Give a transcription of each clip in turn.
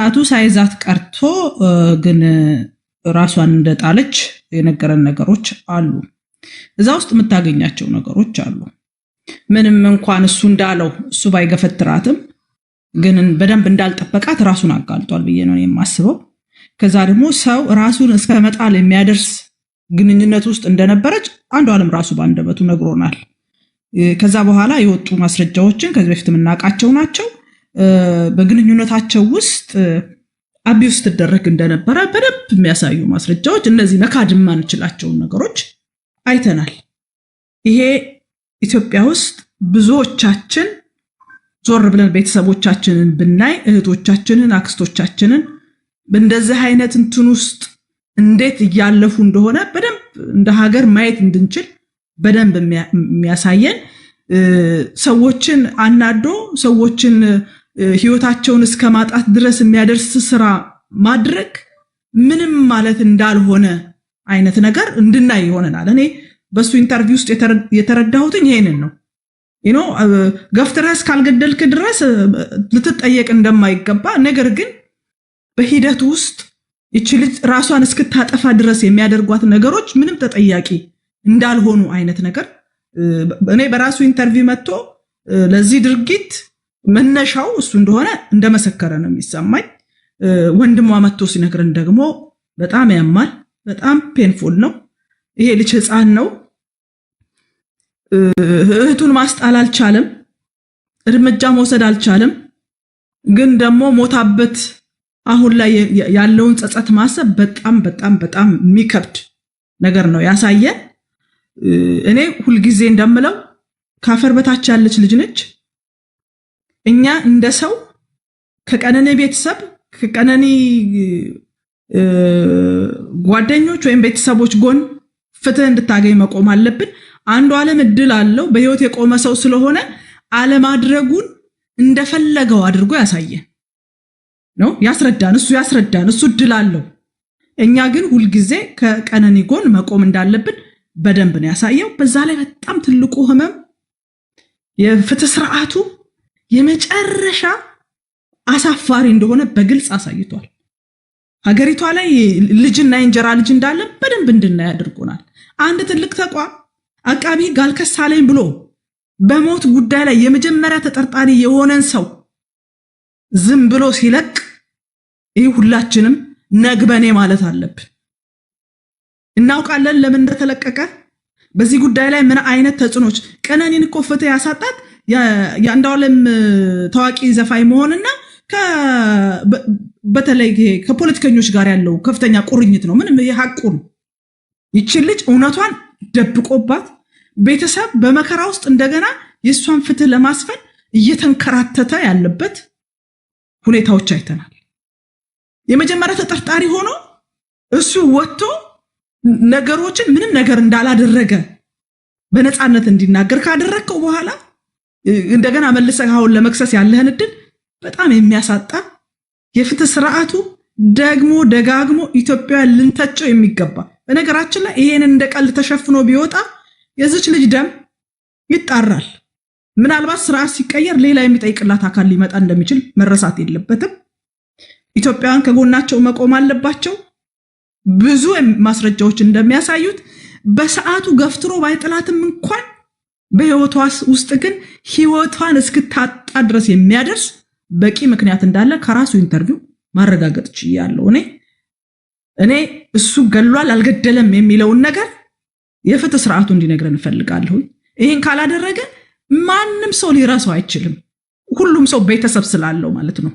እናቱ ሳይዛት ቀርቶ ግን ራሷን እንደጣለች የነገረን ነገሮች አሉ። እዛ ውስጥ የምታገኛቸው ነገሮች አሉ። ምንም እንኳን እሱ እንዳለው እሱ ባይገፈትራትም ግን በደንብ እንዳልጠበቃት ራሱን አጋልጧል ብዬ ነው የማስበው። ከዛ ደግሞ ሰው ራሱን እስከ መጣል የሚያደርስ ግንኙነት ውስጥ እንደነበረች አንዷለም ራሱ ባንደበቱ ነግሮናል። ከዛ በኋላ የወጡ ማስረጃዎችን ከዚህ በፊት የምናውቃቸው ናቸው። በግንኙነታቸው ውስጥ አቢውስ ትደረግ እንደነበረ በደንብ የሚያሳዩ ማስረጃዎች፣ እነዚህ መካድ የማንችላቸው ነገሮች አይተናል። ይሄ ኢትዮጵያ ውስጥ ብዙዎቻችን ዞር ብለን ቤተሰቦቻችንን ብናይ እህቶቻችንን፣ አክስቶቻችንን በእንደዚህ አይነት እንትን ውስጥ እንዴት እያለፉ እንደሆነ በደንብ እንደ ሀገር ማየት እንድንችል በደንብ የሚያሳየን፣ ሰዎችን አናዶ ሰዎችን ህይወታቸውን እስከ ማጣት ድረስ የሚያደርስ ስራ ማድረግ ምንም ማለት እንዳልሆነ አይነት ነገር እንድናይ ይሆነናል። እኔ በሱ ኢንተርቪው ውስጥ የተረዳሁት ይሄንን ነው። ገፍትረስ ካልገደልክ ድረስ ልትጠየቅ እንደማይገባ፣ ነገር ግን በሂደቱ ውስጥ እቺ ልጅ ራሷን እስክታጠፋ ድረስ የሚያደርጓት ነገሮች ምንም ተጠያቂ እንዳልሆኑ አይነት ነገር እኔ በራሱ ኢንተርቪው መጥቶ ለዚህ ድርጊት መነሻው እሱ እንደሆነ እንደመሰከረ ነው የሚሰማኝ። ወንድሟ መጥቶ ሲነግረን ደግሞ በጣም ያማል፣ በጣም ፔንፉል ነው። ይሄ ልጅ ህፃን ነው። እህቱን ማስጣል አልቻለም፣ እርምጃ መውሰድ አልቻለም። ግን ደግሞ ሞታበት አሁን ላይ ያለውን ጸጸት ማሰብ በጣም በጣም በጣም የሚከብድ ነገር ነው ያሳየን። እኔ ሁልጊዜ እንደምለው ካፈር በታች ያለች ልጅ ነች። እኛ እንደ ሰው ከቀነኒ ቤተሰብ ከቀነኒ ጓደኞች ወይም ቤተሰቦች ጎን ፍትህ እንድታገኝ መቆም አለብን። አንዷለም እድል አለው በህይወት የቆመ ሰው ስለሆነ አለማድረጉን እንደፈለገው አድርጎ ያሳየን ነው ያስረዳን። እሱ እድል አለው። እኛ ግን ሁልጊዜ ከቀነኒ ጎን መቆም እንዳለብን በደንብ ነው ያሳየው። በዛ ላይ በጣም ትልቁ ህመም የፍትህ ስርዓቱ የመጨረሻ አሳፋሪ እንደሆነ በግልጽ አሳይቷል። ሀገሪቷ ላይ ልጅና እንጀራ ልጅ እንዳለ በደንብ እንድናይ አድርጎናል። አንድ ትልቅ ተቋም አቃቢ ህግ አልከሳለኝ ብሎ በሞት ጉዳይ ላይ የመጀመሪያ ተጠርጣሪ የሆነን ሰው ዝም ብሎ ሲለቅ ይህ ሁላችንም ነግበኔ ማለት አለብን። እናውቃለን ለምን እንደተለቀቀ፣ በዚህ ጉዳይ ላይ ምን አይነት ተጽዕኖች ቀነኒን እኮ ፍትህ ያሳጣት የአንዷለም ታዋቂ ዘፋኝ መሆንና በተለይ ከፖለቲከኞች ጋር ያለው ከፍተኛ ቁርኝት ነው። ምንም የሐቁ ነው። ይቺ ልጅ እውነቷን ደብቆባት ቤተሰብ በመከራ ውስጥ እንደገና የሷን ፍትህ ለማስፈን እየተንከራተተ ያለበት ሁኔታዎች አይተናል። የመጀመሪያ ተጠርጣሪ ሆኖ እሱ ወጥቶ ነገሮችን ምንም ነገር እንዳላደረገ በነፃነት እንዲናገር ካደረከው በኋላ እንደገና መልሰህ አሁን ለመክሰስ ያለህን እድል በጣም የሚያሳጣ የፍትህ ስርዓቱ ደግሞ ደጋግሞ ኢትዮጵያ ልንተቸው የሚገባ። በነገራችን ላይ ይሄን እንደቀል ተሸፍኖ ቢወጣ የዚች ልጅ ደም ይጣራል። ምናልባት ስርዓት ሲቀየር ሌላ የሚጠይቅላት አካል ሊመጣ እንደሚችል መረሳት የለበትም። ኢትዮጵያውያን ከጎናቸው መቆም አለባቸው። ብዙ ማስረጃዎች እንደሚያሳዩት በሰዓቱ ገፍትሮ ባይጥላትም እንኳን በህይወቷ ውስጥ ግን ህይወቷን እስክታጣ ድረስ የሚያደርስ በቂ ምክንያት እንዳለ ከራሱ ኢንተርቪው ማረጋገጥ ችያለሁ። እኔ እሱ ገሏል አልገደለም የሚለውን ነገር የፍትህ ስርዓቱ እንዲነግረን እንፈልጋለሁ። ይሄን ካላደረገ ማንም ሰው ሊረሳው አይችልም። ሁሉም ሰው ቤተሰብ ስላለው ማለት ነው።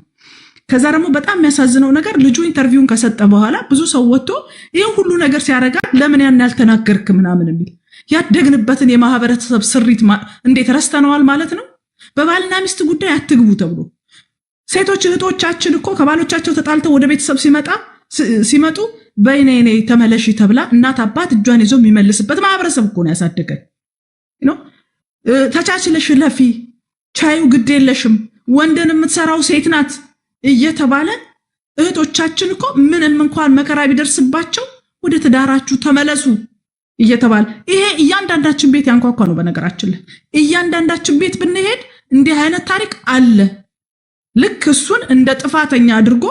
ከዛ ደግሞ በጣም የሚያሳዝነው ነገር ልጁ ኢንተርቪውን ከሰጠ በኋላ ብዙ ሰው ወጥቶ ይሄን ሁሉ ነገር ሲያረጋ ለምን ያን ያልተናገርክ ምናምን የሚል ያደግንበትን የማህበረሰብ ስሪት እንዴት ረስተነዋል ማለት ነው። በባልና ሚስት ጉዳይ አትግቡ ተብሎ ሴቶች እህቶቻችን እኮ ከባሎቻቸው ተጣልተው ወደ ቤተሰብ ሲመጡ በይኔ ተመለሺ ተብላ እናት አባት እጇን ይዞ የሚመልስበት ማህበረሰብ እኮ ነው ያሳደገን። ተቻችለሽ ለፊ ቻዩ ግድ የለሽም ወንድን የምትሰራው ሴት ናት እየተባለ እህቶቻችን እኮ ምንም እንኳን መከራ ቢደርስባቸው ወደ ትዳራችሁ ተመለሱ እየተባለ ይሄ እያንዳንዳችን ቤት ያንኳኳ ነው። በነገራችን ላይ እያንዳንዳችን ቤት ብንሄድ እንዲህ አይነት ታሪክ አለ። ልክ እሱን እንደ ጥፋተኛ አድርጎ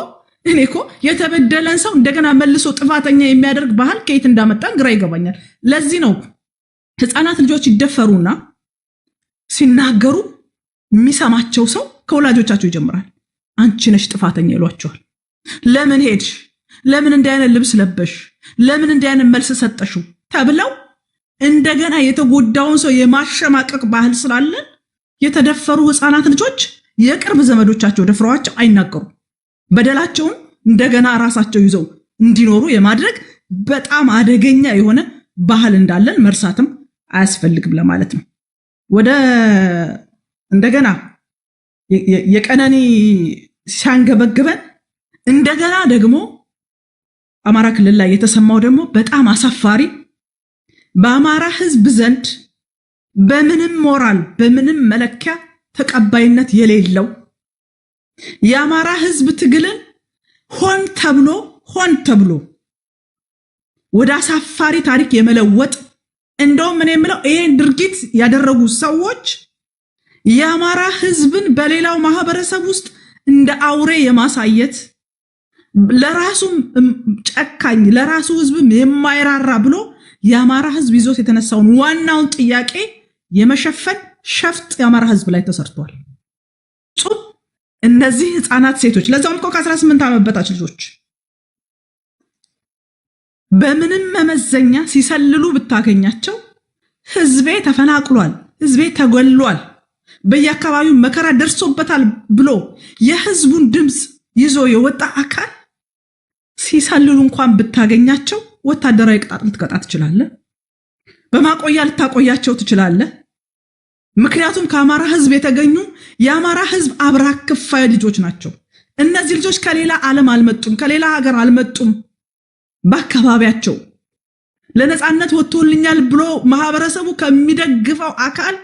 እኔኮ የተበደለን ሰው እንደገና መልሶ ጥፋተኛ የሚያደርግ ባህል ከየት እንዳመጣን ግራ ይገባኛል። ለዚህ ነው ህፃናት ልጆች ይደፈሩና ሲናገሩ የሚሰማቸው ሰው ከወላጆቻቸው ይጀምራል። አንቺ ነሽ ጥፋተኛ ይሏቸዋል። ለምን ሄድሽ? ለምን እንዲህ አይነት ልብስ ለበሽ? ለምን እንዲህ አይነት መልስ ሰጠሽው? ተብለው እንደገና የተጎዳውን ሰው የማሸማቀቅ ባህል ስላለ የተደፈሩ ህፃናት ልጆች የቅርብ ዘመዶቻቸው ደፍረዋቸው አይናገሩም። በደላቸውን እንደገና ራሳቸው ይዘው እንዲኖሩ የማድረግ በጣም አደገኛ የሆነ ባህል እንዳለን መርሳትም አያስፈልግም ለማለት ነው። ወደ እንደገና የቀነኒ ሲያንገበግበን እንደገና ደግሞ አማራ ክልል ላይ የተሰማው ደግሞ በጣም አሳፋሪ፣ በአማራ ህዝብ ዘንድ በምንም ሞራል በምንም መለኪያ ተቀባይነት የሌለው የአማራ ህዝብ ትግልን ሆን ተብሎ ወደ አሳፋሪ ታሪክ የመለወጥ እንደውም እኔ የምለው ይሄን ድርጊት ያደረጉ ሰዎች የአማራ ህዝብን በሌላው ማህበረሰብ ውስጥ እንደ አውሬ የማሳየት ለራሱም ጨካኝ ለራሱ ህዝብም የማይራራ ብሎ የአማራ ህዝብ ይዞት የተነሳውን ዋናውን ጥያቄ የመሸፈን ሸፍጥ የአማራ ህዝብ ላይ ተሰርቷል። እነዚህ ህፃናት ሴቶች ለዛውም እኮ ከ18 ዓመት በታች ልጆች በምንም መመዘኛ ሲሰልሉ ብታገኛቸው ህዝቤ ተፈናቅሏል፣ ህዝቤ ተገሏል፣ በየአካባቢው መከራ ደርሶበታል ብሎ የህዝቡን ድምፅ ይዞ የወጣ አካል ሲሰልሉ እንኳን ብታገኛቸው ወታደራዊ ቅጣት ልትቀጣ ትችላለህ፣ በማቆያ ልታቆያቸው ትችላለህ። ምክንያቱም ከአማራ ህዝብ የተገኙ የአማራ ህዝብ አብራክ ክፋይ ልጆች ናቸው። እነዚህ ልጆች ከሌላ ዓለም አልመጡም፣ ከሌላ ሀገር አልመጡም። በአካባቢያቸው ለነፃነት ወጥቶልኛል ብሎ ማህበረሰቡ ከሚደግፈው አካል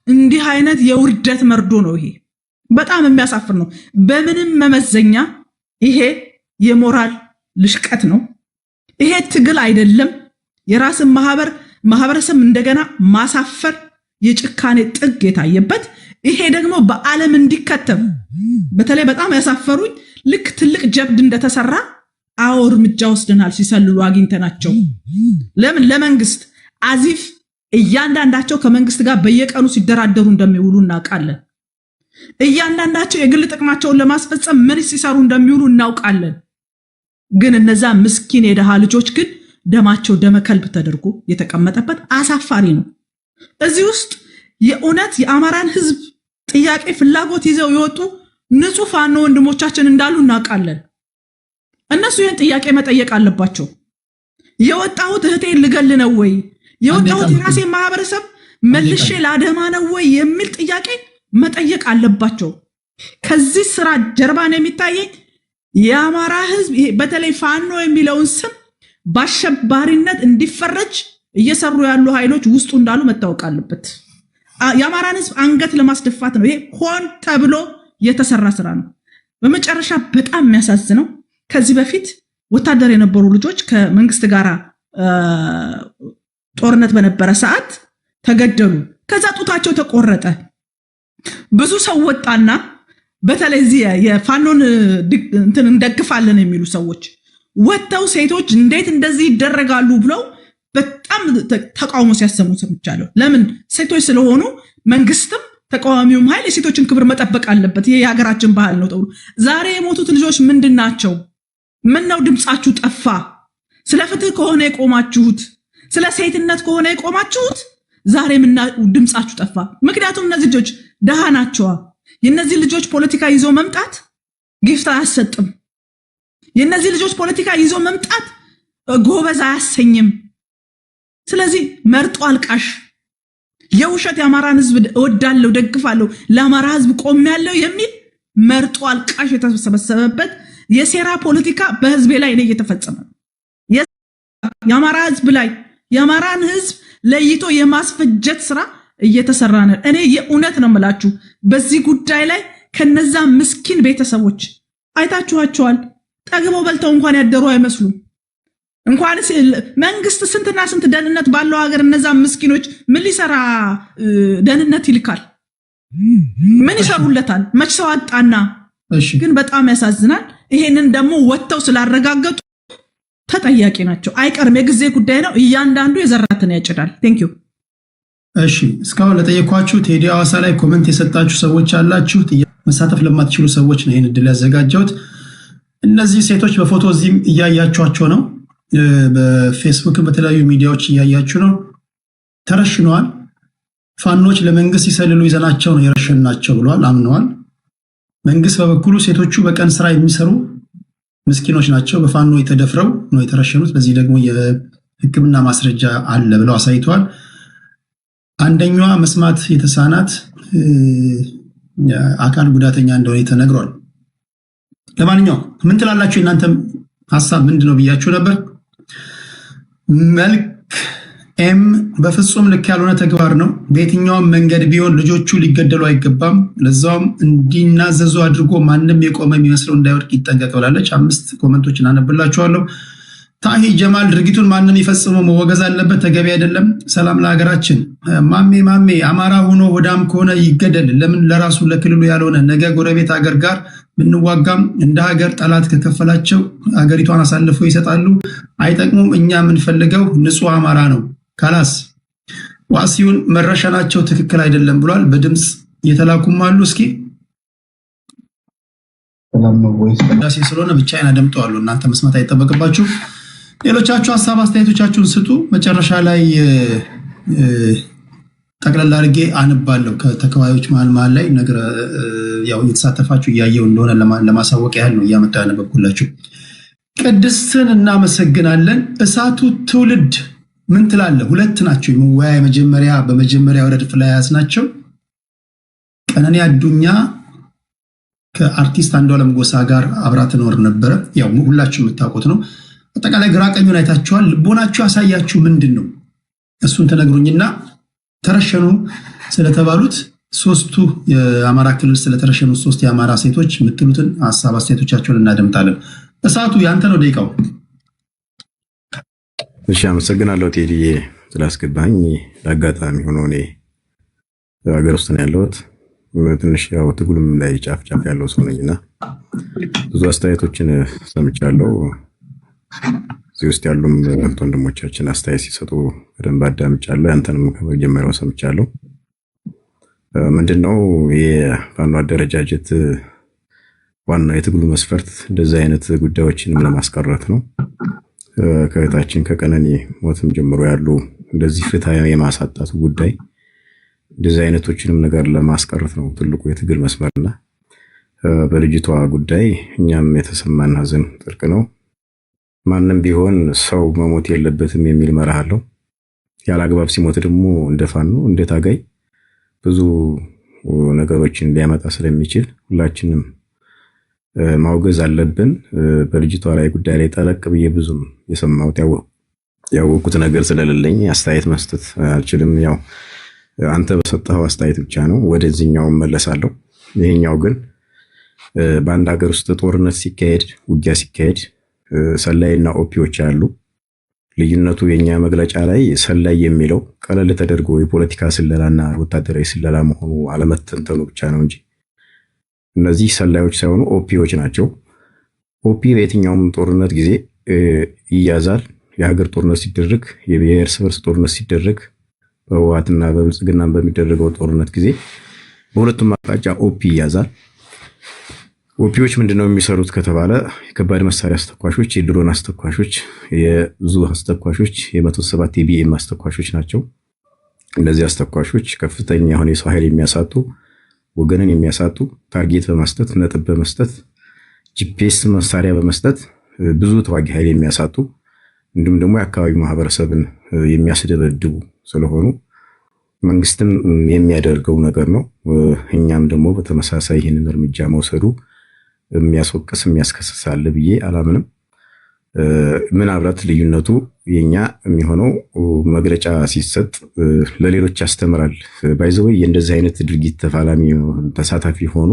እንዲህ አይነት የውርደት መርዶ ነው። ይሄ በጣም የሚያሳፍር ነው። በምንም መመዘኛ ይሄ የሞራል ልሽቀት ነው። ይሄ ትግል አይደለም። የራስን ማህበረሰብ እንደገና ማሳፈር የጭካኔ ጥግ የታየበት ይሄ ደግሞ በዓለም እንዲከተም በተለይ በጣም ያሳፈሩኝ ልክ ትልቅ ጀብድ እንደተሰራ አዎ እርምጃ ወስደናል ሲሰልሉ አግኝተናቸው ለምን ለመንግስት አዚፍ እያንዳንዳቸው ከመንግስት ጋር በየቀኑ ሲደራደሩ እንደሚውሉ እናውቃለን። እያንዳንዳቸው የግል ጥቅማቸውን ለማስፈጸም ምን ሲሰሩ እንደሚውሉ እናውቃለን። ግን እነዛ ምስኪን የደሃ ልጆች ግን ደማቸው ደመከልብ ተደርጎ የተቀመጠበት አሳፋሪ ነው። እዚህ ውስጥ የእውነት የአማራን ህዝብ ጥያቄ ፍላጎት ይዘው የወጡ ንጹህ ፋኖ ወንድሞቻችን እንዳሉ እናውቃለን። እነሱ ይህን ጥያቄ መጠየቅ አለባቸው። የወጣሁት እህቴን ልገል ነው ወይ? የወጣሁት የራሴ ማህበረሰብ መልሼ ላደማ ነው ወይ የሚል ጥያቄ መጠየቅ አለባቸው። ከዚህ ስራ ጀርባ ነው የሚታየኝ የአማራ ህዝብ በተለይ ፋኖ የሚለውን ስም በአሸባሪነት እንዲፈረጅ እየሰሩ ያሉ ኃይሎች ውስጡ እንዳሉ መታወቅ አለበት። የአማራን ህዝብ አንገት ለማስደፋት ነው። ይሄ ሆን ተብሎ የተሰራ ስራ ነው። በመጨረሻ በጣም የሚያሳዝነው ከዚህ በፊት ወታደር የነበሩ ልጆች ከመንግስት ጋር ጦርነት በነበረ ሰዓት ተገደሉ። ከዛ ጡታቸው ተቆረጠ። ብዙ ሰው ወጣና በተለይ እዚህ የፋኖን እንትን እንደግፋለን የሚሉ ሰዎች ወጥተው ሴቶች እንዴት እንደዚህ ይደረጋሉ ብለው በጣም ተቃውሞ ሲያሰሙ ሰምቻለሁ። ለምን? ሴቶች ስለሆኑ መንግስትም ተቃዋሚውም ኃይል የሴቶችን ክብር መጠበቅ አለበት፣ ይሄ የሀገራችን ባህል ነው ተብሎ። ዛሬ የሞቱት ልጆች ምንድናቸው? ምን ነው ድምጻችሁ ጠፋ? ስለ ፍትህ ከሆነ የቆማችሁት፣ ስለ ሴትነት ከሆነ የቆማችሁት ዛሬ ምን ድምጻችሁ ጠፋ? ምክንያቱም እነዚህ ልጆች ደሃ ናቸው። የነዚህ ልጆች ፖለቲካ ይዞ መምጣት ጊፍት አያሰጥም። የነዚህ ልጆች ፖለቲካ ይዞ መምጣት ጎበዝ አያሰኝም። ስለዚህ መርጦ አልቃሽ የውሸት የአማራን ህዝብ እወዳለሁ ደግፋለሁ ለአማራ ህዝብ ቆሜያለሁ የሚል መርጦ አልቃሽ የተሰበሰበበት የሴራ ፖለቲካ በህዝቤ ላይ ነው እየተፈጸመ ነው። የአማራ ህዝብ ላይ የአማራን ህዝብ ለይቶ የማስፈጀት ስራ እየተሰራ ነው። እኔ የእውነት ነው የምላችሁ በዚህ ጉዳይ ላይ ከነዛ ምስኪን ቤተሰቦች አይታችኋቸዋል። ጠግበው በልተው እንኳን ያደሩ አይመስሉም። እንኳን መንግስት ስንትና ስንት ደህንነት ባለው ሀገር እነዛ ምስኪኖች ምን ሊሰራ ደህንነት ይልካል? ምን ይሰሩለታል? መች ሰው አጣና። ግን በጣም ያሳዝናል። ይሄንን ደግሞ ወጥተው ስላረጋገጡ ተጠያቂ ናቸው። አይቀርም፣ የጊዜ ጉዳይ ነው። እያንዳንዱ የዘራትን ያጭዳል። ቴንክ ዩ። እሺ እስካሁን ለጠየኳችሁ ቴዲ ሐዋሳ ላይ ኮሜንት የሰጣችሁ ሰዎች አላችሁ። መሳተፍ ለማትችሉ ሰዎች ነው ይሄን እድል ያዘጋጀሁት። እነዚህ ሴቶች በፎቶ እዚህም እያያችኋቸው ነው፣ በፌስቡክ በተለያዩ ሚዲያዎች እያያችሁ ነው። ተረሽነዋል። ፋኖች ለመንግስት ይሰልሉ ይዘናቸው ነው የረሸናቸው ብለዋል፣ አምነዋል። መንግስት በበኩሉ ሴቶቹ በቀን ስራ የሚሰሩ ምስኪኖች ናቸው፣ በፋኖ የተደፍረው ነው የተረሸኑት፣ በዚህ ደግሞ የሕክምና ማስረጃ አለ ብለው አሳይተዋል። አንደኛዋ መስማት የተሳናት አካል ጉዳተኛ እንደሆነ ተነግሯል። ለማንኛውም ምን ትላላችሁ? እናንተ ሐሳብ ምንድነው ብያችሁ ነበር። መልክ ኤም በፍጹም ልክ ያልሆነ ተግባር ነው። በየትኛውም መንገድ ቢሆን ልጆቹ ሊገደሉ አይገባም። ለዛውም እንዲናዘዙ አድርጎ ማንም የቆመ የሚመስለው እንዳይወድቅ ይጠንቀቅ ብላለች። 5 ኮመንቶችን አነብላችኋለሁ። ታሂ ጀማል ድርጊቱን ማንም ይፈጽመው መወገዝ አለበት፣ ተገቢ አይደለም። ሰላም ለሀገራችን። ማሜ አማራ ሆኖ ወዳም ከሆነ ይገደል። ለምን ለራሱ ለክልሉ ያልሆነ ነገ ጎረቤት ሀገር ጋር ብንዋጋም እንደ ሀገር ጠላት ከከፈላቸው ሀገሪቷን አሳልፈው ይሰጣሉ፣ አይጠቅሙም። እኛ የምንፈልገው ንጹህ አማራ ነው። ካላስ ዋሲውን መረሸናቸው ትክክል አይደለም ብሏል። በድምጽ የተላኩም አሉ። እስኪ ሰላም ነው ወይስ ዳሴ ስለሆነ ብቻዬን አደምጠዋለሁ፣ እናንተ መስማት አይጠበቅባችሁ። ሌሎቻችሁ ሐሳብ አስተያየቶቻችሁን ስጡ። መጨረሻ ላይ ጠቅላላ አድርጌ አንባለሁ ከተከዋዮች መሃል ላይ ነገር ያው እየተሳተፋችሁ እያየው እንደሆነ ለማሳወቅ ያህል ነው እያመጣ ያነበብኩላችሁ። ቅድስትን እናመሰግናለን። እሳቱ ትውልድ ምን ትላለህ? 2 ናቸው የመወያያ በመጀመሪያ ረድፍ ላይ ያዝናቸው። ቀነኒ አዱኛ ከአርቲስት አንዷለም ጎሳ ጋር አብራ ትኖር ነበረ። ያው ሁላችሁ የምታውቁት ነው። አጠቃላይ ግራ ቀኙን አይታችኋል። ልቦናችሁ ያሳያችሁ ምንድን ነው? እሱን ተነግሩኝና ተረሸኑ ስለተባሉት 3ቱ የአማራ ክልል ስለተረሸኑት 3 የአማራ ሴቶች የምትሉትን ሐሳብ አስተያየቶቻችሁን እናደምጣለን። እሳቱ ያንተ ነው ደቂቃው። እሺ አመሰግናለሁ ቴዲዬ ስላስገባኝ። ለአጋጣሚ ሆኖ እኔ ሀገር ውስጥ ነው ያለሁት። ትንሽ ያው ትግሉም ላይ ጫፍ ያለው ሰው ነኝና ብዙ አስተያየቶችን ሰምቻለሁ። እዚህ ውስጥ ያሉም ወንድሞቻችን አስተያየት ሲሰጡ በደንብ አዳምጫለሁ። ያንተንም ከመጀመሪያው ሰምቻለሁ። ምንድነው የፋኖ አደረጃጀት ዋና የትግሉ መስፈርት እንደዚህ አይነት ጉዳዮችንም ለማስቀረት ነው። ከእህታችን ከቀነኒ ሞትም ጀምሮ ያሉ እንደዚህ ፍትሃዊ የማሳጣቱ ጉዳይ እንደዚህ አይነቶችንም ነገር ለማስቀረት ነው ትልቁ የትግል መስመርና በልጅቷ ጉዳይ እኛም የተሰማን ሐዘን ጥልቅ ነው። ማንም ቢሆን ሰው መሞት የለበትም የሚል መርህ አለው። ያላግባብ ሲሞት ደግሞ እንደፋኑ እንደታጋይ ብዙ ነገሮችን ሊያመጣ ስለሚችል ሁላችንም ማውገዝ አለብን። በልጅቷ ላይ ጉዳይ ላይ ጠለቅ ብዬ ብዙም የሰማሁት ያወቁት ነገር ስለሌለኝ አስተያየት መስጠት አልችልም። ያው አንተ በሰጠኸው አስተያየት ብቻ ነው ወደዚህኛው መለሳለሁ። ይሄኛው ግን በአንድ ሀገር ውስጥ ጦርነት ሲካሄድ ውጊያ ሲካሄድ ሰላይና ኦፒዎች አሉ። ልዩነቱ የኛ መግለጫ ላይ ሰላይ የሚለው ቀለል ተደርጎ የፖለቲካ ስለላና ወታደራዊ ስለላ መሆኑ አለመተንተኑ ብቻ ነው እንጂ እነዚህ ሰላዮች ሳይሆኑ ኦፒዎች ናቸው። ኦፒ በየትኛውም ጦርነት ጊዜ ይያዛል። የሀገር ጦርነት ሲደረግ፣ የብሔር እርስ ጦርነት ሲደረግ፣ በህወሓትና በብልጽግና በሚደረገው ጦርነት ጊዜ በሁለቱም አቅጣጫ ኦፒ ይያዛል። ኦፒዎች ምንድነው የሚሰሩት ከተባለ የከባድ መሳሪያ አስተኳሾች፣ የድሮን አስተኳሾች፣ የዙ አስተኳሾች፣ የ107 የቢኤም አስተኳሾች ናቸው። እነዚህ አስተኳሾች ከፍተኛ የሆነ የሰው ኃይል የሚያሳጡ ወገንን የሚያሳጡ ታርጌት በመስጠት ነጥብ በመስጠት ጂፒኤስ መሳሪያ በመስጠት ብዙ ተዋጊ ኃይል የሚያሳጡ እንዲሁም ደግሞ የአካባቢው ማህበረሰብን የሚያስደበድቡ ስለሆኑ መንግስትም የሚያደርገው ነገር ነው። እኛም ደግሞ በተመሳሳይ ይህንን እርምጃ መውሰዱ የሚያስወቅስ የሚያስከስሳል ብዬ አላምንም። ምናልባት ልዩነቱ የኛ የሚሆነው መግለጫ ሲሰጥ ለሌሎች ያስተምራል። ባይዘው የእንደዚህ አይነት ድርጊት ተሳታፊ ሆኑ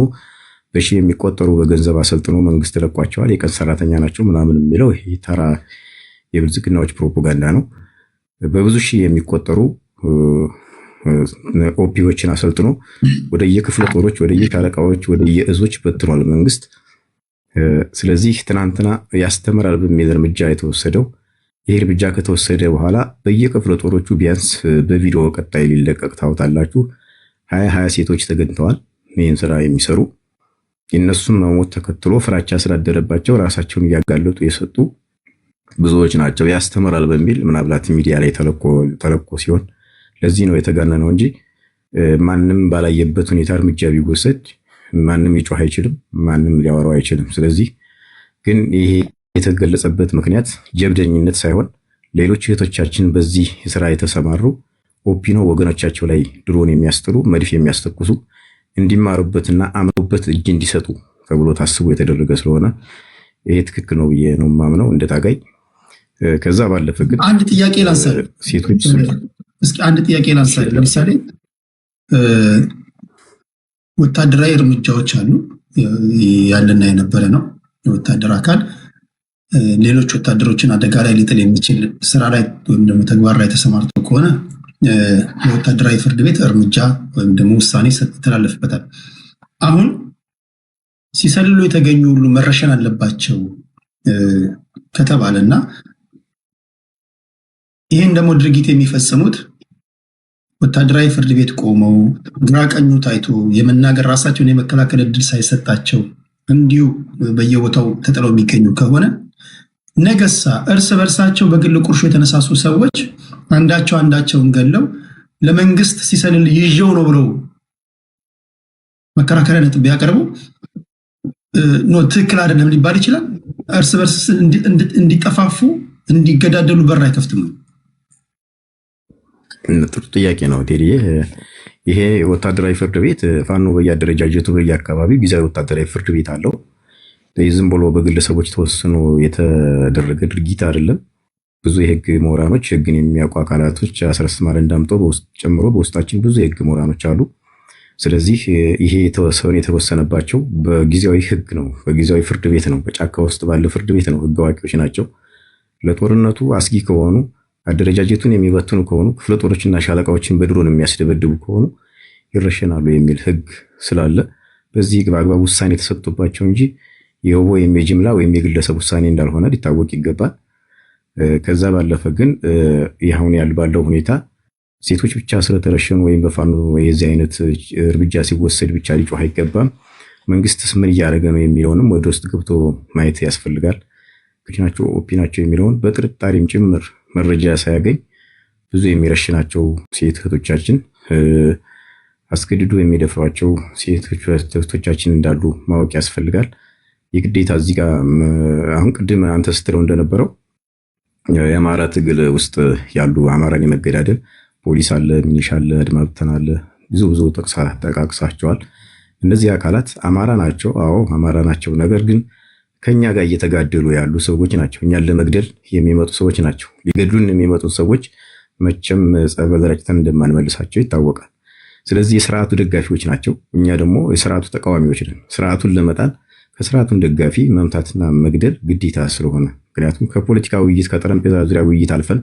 በሺ የሚቆጠሩ በገንዘብ አሰልጥኖ መንግስት ለቋቸዋል፣ የቀን ሰራተኛ ናቸው ምናምን የሚለው ይሄ ተራ የብልጽግናዎች ፕሮፓጋንዳ ነው። በብዙ ሺህ የሚቆጠሩ ኦፒዎችን አሰልጥኖ ወደ የክፍለ ጦሮች፣ ወደ የሻለቃዎች፣ ወደ የእዞች በትኗል መንግስት። ስለዚህ ትናንትና ያስተምራል በሚል እርምጃ የተወሰደው ይህ እርምጃ ከተወሰደ በኋላ በየክፍለ ጦሮቹ ቢያንስ በቪዲዮ ቀጣይ ሊለቀቅ ታውታላችሁ 20 ሴቶች ተገኝተዋል። ይህን ስራ የሚሰሩ የነሱን መሞት ተከትሎ ፍራቻ ስላደረባቸው ራሳቸውን እያጋለጡ የሰጡ ብዙዎች ናቸው። ያስተምራል በሚል ምናልባት ሚዲያ ላይ ተለቆ ሲሆን ለዚህ ነው የተጋነነው እንጂ ማንም ባላየበት ሁኔታ እርምጃ ቢወሰድ ማንም ይጮህ አይችልም፣ ማንም ሊያወራው አይችልም። ስለዚህ ግን ይሄ የተገለጸበት ምክንያት ጀብደኝነት ሳይሆን ሌሎች እህቶቻችን በዚህ ስራ የተሰማሩ ኦፒኖ ወገኖቻቸው ላይ ድሮን የሚያስጥሉ መድፍ የሚያስተኩሱ እንዲማሩበትና አምሩበት እጅ እንዲሰጡ ተብሎ ታስቦ የተደረገ ስለሆነ ይሄ ትክክል ነው ብዬ ነው የማምነው እንደ ታጋይ። ከዛ ባለፈ ግን አንድ ጥያቄ ላንሳል። ሴቶች እስኪ አንድ ጥያቄ ላንሳል። ለምሳሌ ወታደራዊ እርምጃዎች አሉ ያለና የነበረ ነው። የወታደር አካል ሌሎች ወታደሮችን አደጋ ላይ ሊጥል የሚችል ስራ ላይ ወይም ደግሞ ተግባር ላይ ተሰማርቶ ከሆነ የወታደራዊ ፍርድ ቤት እርምጃ ወይም ደግሞ ውሳኔ ይተላለፍበታል። አሁን ሲሰልሉ የተገኙ ሁሉ መረሸን አለባቸው ከተባለና ይህን ደግሞ ድርጊት የሚፈጽሙት ወታደራዊ ፍርድ ቤት ቆመው ግራ ቀኙ ታይቶ የመናገር ራሳቸውን የመከላከል እድል ሳይሰጣቸው እንዲሁ በየቦታው ተጥለው የሚገኙ ከሆነ ነገሳ እርስ በርሳቸው በግል ቁርሾ የተነሳሱ ሰዎች አንዳቸውን ገለው ለመንግስት ሲሰልል ይዤው ነው ብለው መከራከሪያ ነጥብ ቢያቀርቡ ትክክል አይደለም ሊባል ይችላል። እርስ በርስ እንዲጠፋፉ እንዲገዳደሉ በር አይከፍትም። ጥሩ ጥያቄ ነው ቴዲ። ይሄ ወታደራዊ ፍርድ ቤት ፋኖ በየአደረጃጀቱ በየአካባቢው ጊዜያዊ ወታደራዊ ፍርድ ቤት አለው። ዝም ብሎ በግለሰቦች ተወስኖ የተደረገ ድርጊት አይደለም። ብዙ የህግ ምሁራኖች፣ ህግን የሚያውቁ አካላቶች አስረስ ማረ እንዳምጦ ጨምሮ በውስጣችን ብዙ የህግ ምሁራኖች አሉ። ስለዚህ ይሄ የተወሰነባቸው በጊዜያዊ ህግ ነው፣ በጊዜያዊ ፍርድ ቤት ነው፣ በጫካ ውስጥ ባለ ፍርድ ቤት ነው። ህግ አዋቂዎች ናቸው። ለጦርነቱ አስጊ ከሆኑ አደረጃጀቱን የሚበትኑ ከሆኑ ክፍለ ጦሮችና ሻለቃዎችን በድሮን የሚያስደበድቡ ከሆኑ ይረሸናሉ የሚል ህግ ስላለ በዚህ በአግባብ ውሳኔ ተሰጥቶባቸው እንጂ የወቦ ወይም የጅምላ ወይም የግለሰብ ውሳኔ እንዳልሆነ ሊታወቅ ይገባል። ከዛ ባለፈ ግን ይሁን ባለው ሁኔታ ሴቶች ብቻ ስለተረሸኑ ወይም በፋኖ የዚህ አይነት እርምጃ ሲወሰድ ብቻ ሊጮህ አይገባም። መንግስትስ ምን እያደረገ ነው የሚለውንም ወደ ውስጥ ገብቶ ማየት ያስፈልጋል። ናቸው ኦፒናቸው የሚለውን በጥርጣሬም ጭምር መረጃ ሳያገኝ ብዙ የሚረሽናቸው ሴት እህቶቻችን አስገድዶ የሚደፍሯቸው ሴት እህቶቻችን እንዳሉ ማወቅ ያስፈልጋል። የግዴታ እዚህ ጋር አሁን ቅድም አንተ ስትለው እንደነበረው የአማራ ትግል ውስጥ ያሉ አማራን የመገዳደል ፖሊስ አለ፣ ሚኒሻ አለ፣ አድማ ብተና አለ፣ ብዙ ጠቃቅሳቸዋል። እነዚህ አካላት አማራ ናቸው። አዎ አማራ ናቸው። ነገር ግን ከኛ ጋር እየተጋደሉ ያሉ ሰዎች ናቸው። እኛን ለመግደል የሚመጡ ሰዎች ናቸው። ሊገድሉን የሚመጡ ሰዎች መቼም ጸበል ረጭተን እንደማንመልሳቸው ይታወቃል። ስለዚህ የስርዓቱ ደጋፊዎች ናቸው። እኛ ደግሞ የስርዓቱ ተቃዋሚዎች ነን። ስርዓቱን ለመጣል ከስርዓቱን ደጋፊ መምታትና መግደል ግዴታ ስለሆነ ምክንያቱም ከፖለቲካ ውይይት ከጠረጴዛ ዙሪያ ውይይት አልፈን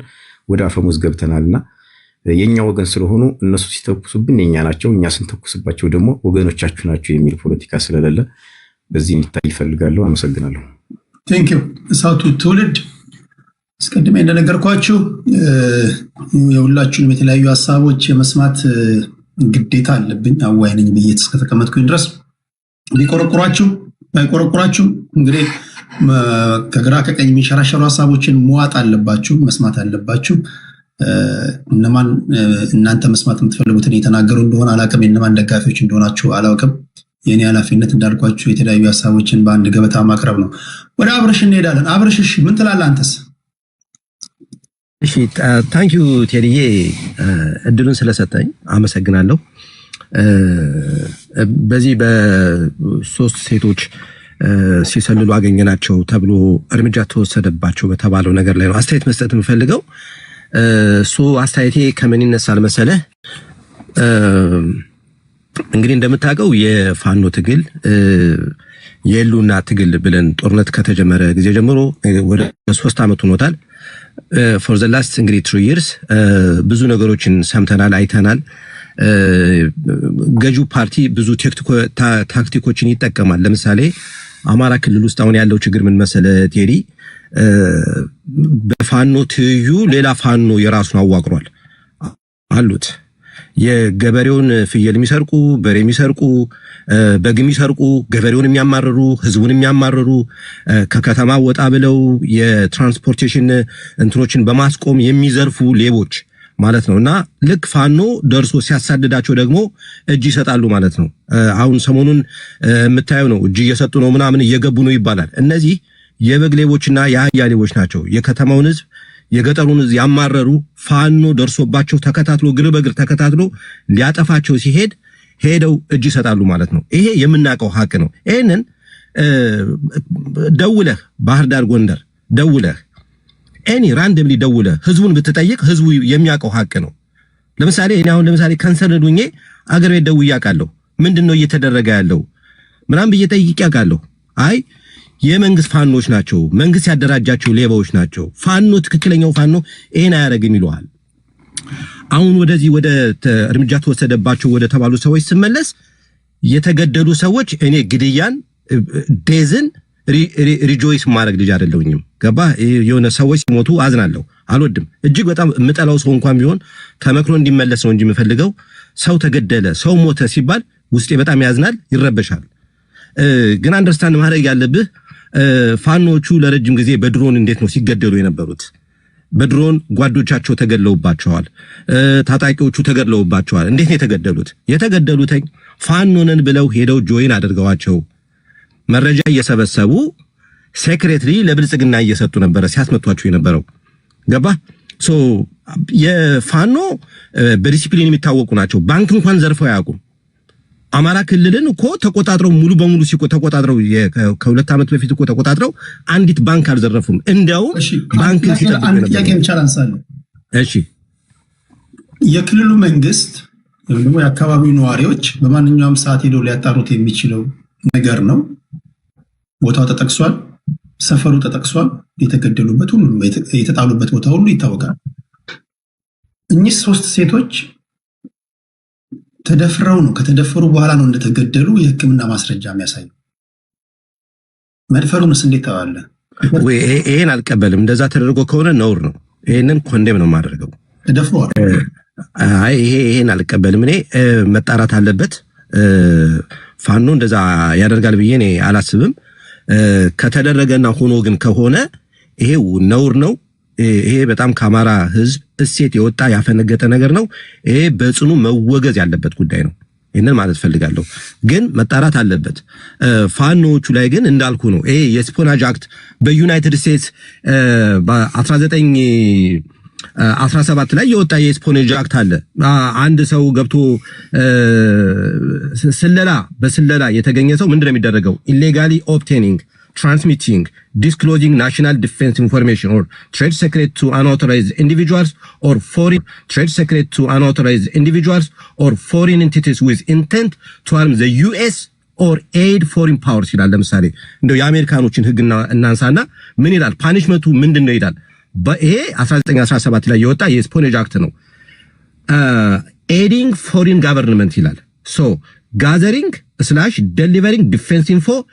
ወደ አፈሙዝ ገብተናልና የኛ ወገን ስለሆኑ እነሱ ሲተኩሱብን የኛ ናቸው፣ እኛ ስንተኩስባቸው ደግሞ ወገኖቻችሁ ናቸው የሚል ፖለቲካ ስለሌለ በዚህ እንዲታይ ይፈልጋለሁ። አመሰግናለሁ። ቴንክ ዩ። እሳቱ ትውልድ አስቀድሜ እንደነገርኳችሁ የሁላችሁንም የተለያዩ ሀሳቦች የመስማት ግዴታ አለብኝ። አዋይ ነኝ ብዬ እስከተቀመጥኩኝ ድረስ ቢቆረቁራችሁ ባይቆረቁራችሁ እንግዲህ ከግራ ከቀኝ የሚሸራሸሩ ሀሳቦችን መዋጥ አለባችሁ፣ መስማት አለባችሁ። እነማን እናንተ መስማት የምትፈልጉትን እየተናገሩ እንደሆነ አላውቅም፣ የእነማን ደጋፊዎች እንደሆናችሁ አላውቅም። የኔ ኃላፊነት እንዳልኳችሁ የተለያዩ ሀሳቦችን በአንድ ገበታ ማቅረብ ነው። ወደ አብርሽ እንሄዳለን። አብርሽ እሺ ምን ትላለህ አንተስ? እሺ ታንክ ዩ ቴዲዬ፣ እድሉን ስለሰጠኝ አመሰግናለሁ። በዚህ በሶስት ሴቶች ሲሰልሉ አገኘናቸው ተብሎ እርምጃ ተወሰደባቸው በተባለው ነገር ላይ ነው አስተያየት መስጠት የምፈልገው። አስተያየቴ ከምን ይነሳል መሰለህ? እንግዲህ እንደምታውቀው የፋኖ ትግል የህልውና ትግል ብለን ጦርነት ከተጀመረ ጊዜ ጀምሮ ወደ 3 ዓመት ሆኖታል። ፎር ዘ ላስት እንግዲህ 3 years ብዙ ነገሮችን ሰምተናል፣ አይተናል። ገዢው ፓርቲ ብዙ ታክቲኮችን ይጠቀማል። ለምሳሌ አማራ ክልል ውስጥ አሁን ያለው ችግር ምን መሰለ ቴዲ፣ በፋኖ ትይዩ ሌላ ፋኖ የራሱን አዋቅሯል አሉት። የገበሬውን ፍየል የሚሰርቁ፣ በሬ የሚሰርቁ፣ በግ የሚሰርቁ፣ ገበሬውን የሚያማርሩ፣ ህዝቡን የሚያማርሩ፣ ከከተማ ወጣ ብለው የትራንስፖርቴሽን እንትኖችን በማስቆም የሚዘርፉ ሌቦች ማለት ነውና ልክ ፋኖ ደርሶ ሲያሳድዳቸው ደግሞ እጅ ይሰጣሉ ማለት ነው። አሁን ሰሞኑን የምታየው ነው፣ እጅ እየሰጡ ነው ምናምን እየገቡ ነው ይባላል። እነዚህ የበግ ሌቦችና የአህያ ሌቦች ናቸው። የከተማውን ህዝብ የገጠሩን ህዝብ ያማረሩ፣ ፋኖ ደርሶባቸው ተከታትሎ ግር በግር ተከታትሎ ሊያጠፋቸው ሲሄድ ሄደው እጅ ይሰጣሉ ማለት ነው። ይሄ የምናውቀው ሀቅ ነው። ይሄንን ደውለህ ባህር ዳር፣ ጎንደር ደውለህ ኤኒ ራንደምሊ ደውለህ ህዝቡን ብትጠይቅ ህዝቡ የሚያውቀው ሀቅ ነው። ለምሳሌ እኔ አሁን ለምሳሌ ከንሰርን ሆኜ አገር ቤት ደውዬ አውቃለሁ። ምንድነው እየተደረገ ያለው ምናምን ብዬ ጠይቄ አውቃለሁ። አይ የመንግስት ፋኖች ናቸው፣ መንግስት ያደራጃቸው ሌባዎች ናቸው፣ ፋኖ ትክክለኛው ፋኖ ይሄን አያደርግም ይለዋል። አሁን ወደዚህ ወደ እርምጃ ተወሰደባቸው ወደ ተባሉ ሰዎች ስመለስ የተገደሉ ሰዎች እኔ ግድያን ዴዝን ሪጆይስ ማድረግ ልጅ አይደለሁኝም። ገባ? የሆነ ሰዎች ሲሞቱ አዝናለሁ፣ አልወድም። እጅግ በጣም የምጠላው ሰው እንኳን ቢሆን ተመክሮ እንዲመለስ ነው እንጂ የምፈልገው ሰው ተገደለ፣ ሰው ሞተ ሲባል ውስጤ በጣም ያዝናል፣ ይረበሻል። ግን አንደርስታንድ ማድረግ ያለብህ ፋኖቹ ለረጅም ጊዜ በድሮን እንዴት ነው ሲገደሉ የነበሩት? በድሮን ጓዶቻቸው ተገድለውባቸዋል፣ ታጣቂዎቹ ተገድለውባቸዋል። እንዴት ነው የተገደሉት? የተገደሉት ፋኖንን ብለው ሄደው ጆይን አድርገዋቸው መረጃ እየሰበሰቡ ሴክሬትሪ ለብልጽግና እየሰጡ ነበረ ሲያስመቷቸው የነበረው። ገባ? ሶ የፋኖ በዲሲፕሊን የሚታወቁ ናቸው። ባንክ እንኳን ዘርፈው አያውቁም። አማራ ክልልን እኮ ተቆጣጥረው ሙሉ በሙሉ ተቆጣጥረው ከሁለት ዓመት በፊት እኮ ተቆጣጥረው አንዲት ባንክ አልዘረፉም። እንዲያውም ባንክ አንድ ጥያቄ ብቻ ላንሳለሁ። እሺ፣ የክልሉ መንግስት ወይም ደግሞ የአካባቢው ነዋሪዎች በማንኛውም ሰዓት ሄደው ሊያጣሩት የሚችለው ነገር ነው። ቦታው ተጠቅሷል፣ ሰፈሩ ተጠቅሷል፣ የተገደሉበት ሁሉ የተጣሉበት ቦታ ሁሉ ይታወቃል። እኚህ ሶስት ሴቶች ተደፍረው ነው ከተደፈሩ በኋላ ነው እንደተገደሉ የሕክምና ማስረጃ የሚያሳዩ። መድፈሩንስ እንዴት ተባለ? ወይ ይሄን አልቀበልም። እንደዛ ተደርጎ ከሆነ ነውር ነው። ይሄንን ኮንዴም ነው የማደርገው። ተደፍረዋል። አይ ይሄን አልቀበልም። እኔ መጣራት አለበት። ፋኖ እንደዛ ያደርጋል ብዬ እኔ አላስብም። ከተደረገና ሆኖ ግን ከሆነ ይሄ ነውር ነው። ይሄ በጣም ከአማራ ህዝብ እሴት የወጣ ያፈነገጠ ነገር ነው። ይሄ በጽኑ መወገዝ ያለበት ጉዳይ ነው። ይሄንን ማለት ፈልጋለሁ። ግን መጣራት አለበት። ፋኖቹ ላይ ግን እንዳልኩ ነው። ይሄ የስፖናጅ አክት በዩናይትድ ስቴትስ በ1917 ላይ የወጣ የስፖናጅ አክት አለ። አንድ ሰው ገብቶ በስለላ የተገኘ ሰው ምንድነው የሚደረገው? ኢሌጋሊ ኦብቴኒንግ transmitting, disclosing national defense information or trade secret to unauthorized individuals or foreign trade secret to unauthorized individuals or foreign entities with intent to harm the US or aid foreign powers ይላል። ለምሳሌ እንደው የአሜሪካኖችን ህግና እናንሳና ምን ይላል? ፓኒሽመንቱ ምንድነው ይላል። በይሄ 1917 ላይ የወጣ የስፖኔጅ አክት ነው። aiding foreign government ይላል። so gathering / delivering defense info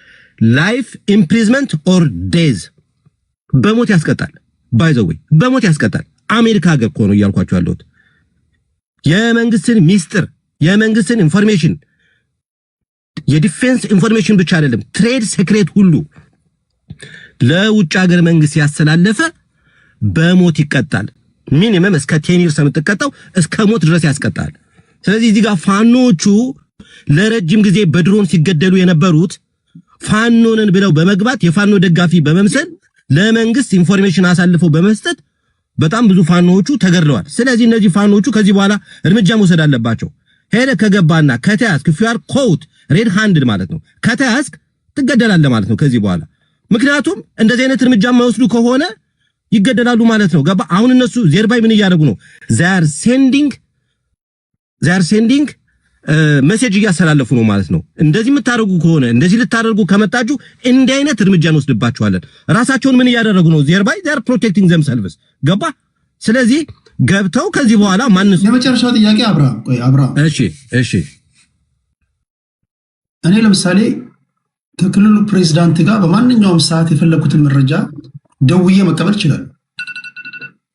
ላይፍ ኢምፕሪዝመንት ኦር ዴዝ በሞት ያስቀጣል። ባይ ዘ ዌይ በሞት ያስቀጣል። አሜሪካ ሀገር እኮ ነው እያልኳቸው ያለሁት። የመንግስትን ሚስጥር፣ የመንግስትን ኢንፎርሜሽን፣ የዲፌንስ ኢንፎርሜሽን ብቻ አይደለም ትሬድ ሴክሬት ሁሉ ለውጭ ሀገር መንግስት ያስተላለፈ በሞት ይቀጣል። ሚኒመም እስከ 10 years የምትቀጣው እስከ ሞት ድረስ ያስቀጣል። ስለዚህ እዚህ ጋር ፋኖቹ ለረጅም ጊዜ በድሮን ሲገደሉ የነበሩት ፋኖንን ብለው በመግባት የፋኖ ደጋፊ በመምሰል ለመንግስት ኢንፎርሜሽን አሳልፈው በመስጠት በጣም ብዙ ፋኖቹ ተገድለዋል። ስለዚህ እነዚህ ፋኖቹ ከዚህ በኋላ እርምጃ መውሰድ አለባቸው። ሄደ ከገባና ከተያዝክ if you are caught red handed ማለት ነው፣ ከተያዝክ ትገደላለህ ማለት ነው ከዚህ በኋላ። ምክንያቱም እንደዚህ አይነት እርምጃ የማይወስዱ ከሆነ ይገደላሉ ማለት ነው። ገባ? አሁን እነሱ ዜርባይ ምን እያደረጉ ነው? they are sending ሜሴጅ እያስተላለፉ ነው ማለት ነው። እንደዚህ የምታደርጉ ከሆነ እንደዚህ ልታደርጉ ከመጣችሁ እንዲህ አይነት እርምጃ እንወስድባችኋለን። ራሳቸውን ምን እያደረጉ ነው? ዜርባይ they are protecting themselves። ገባ? ስለዚህ ገብተው ከዚህ በኋላ ማንስ የመጨረሻው ጥያቄ አብርሃም። እሺ እኔ ለምሳሌ ከክልሉ ፕሬዝዳንት ጋር በማንኛውም ሰዓት የፈለኩትን መረጃ ደውዬ መቀበል ይችላል።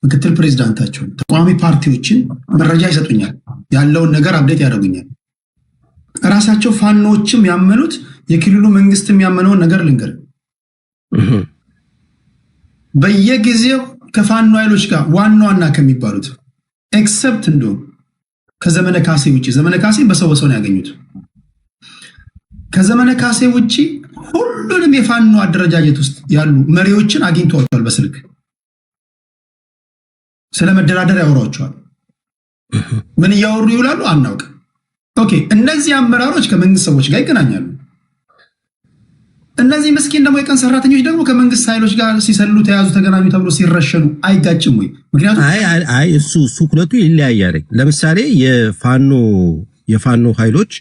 ምክትል ፕሬዝዳንታቸው ተቋሚ ፓርቲዎችን መረጃ ይሰጡኛል፣ ያለውን ነገር አፕዴት ያደርጉኛል። ራሳቸው ፋኖዎችም ያመኑት የክልሉ መንግስትም ያመነውን ነገር ልንገር፣ በየጊዜው ከፋኖ ኃይሎች ጋር ዋና ከሚባሉት ኤክሰፕት እንደው ከዘመነ ካሴ ውጪ፣ ዘመነ ካሴ በሰው ነው ያገኙት። ከዘመነ ካሴ ውጪ ሁሉንም የፋኖ አደረጃጀት ውስጥ ያሉ መሪዎችን አግኝተዋቸዋል። በስልክ ስለ መደራደር ያወሯቸዋል። ምን እያወሩ ይውላሉ አናውቅም። ኦኬ፣ እነዚህ አመራሮች ከመንግስት ሰዎች ጋር ይገናኛሉ። እነዚህ ምስኪን ደግሞ የቀን ሰራተኞች ደግሞ ከመንግስት ኃይሎች ጋር ሲሰሉ ተያዙ፣ ተገናኙ ተብሎ ሲረሸኑ አይጋጭም ወይ? ምክንያቱም አይ እሱ ሁለቱ ይለያያል። ለምሳሌ የፋኖ ኃይሎች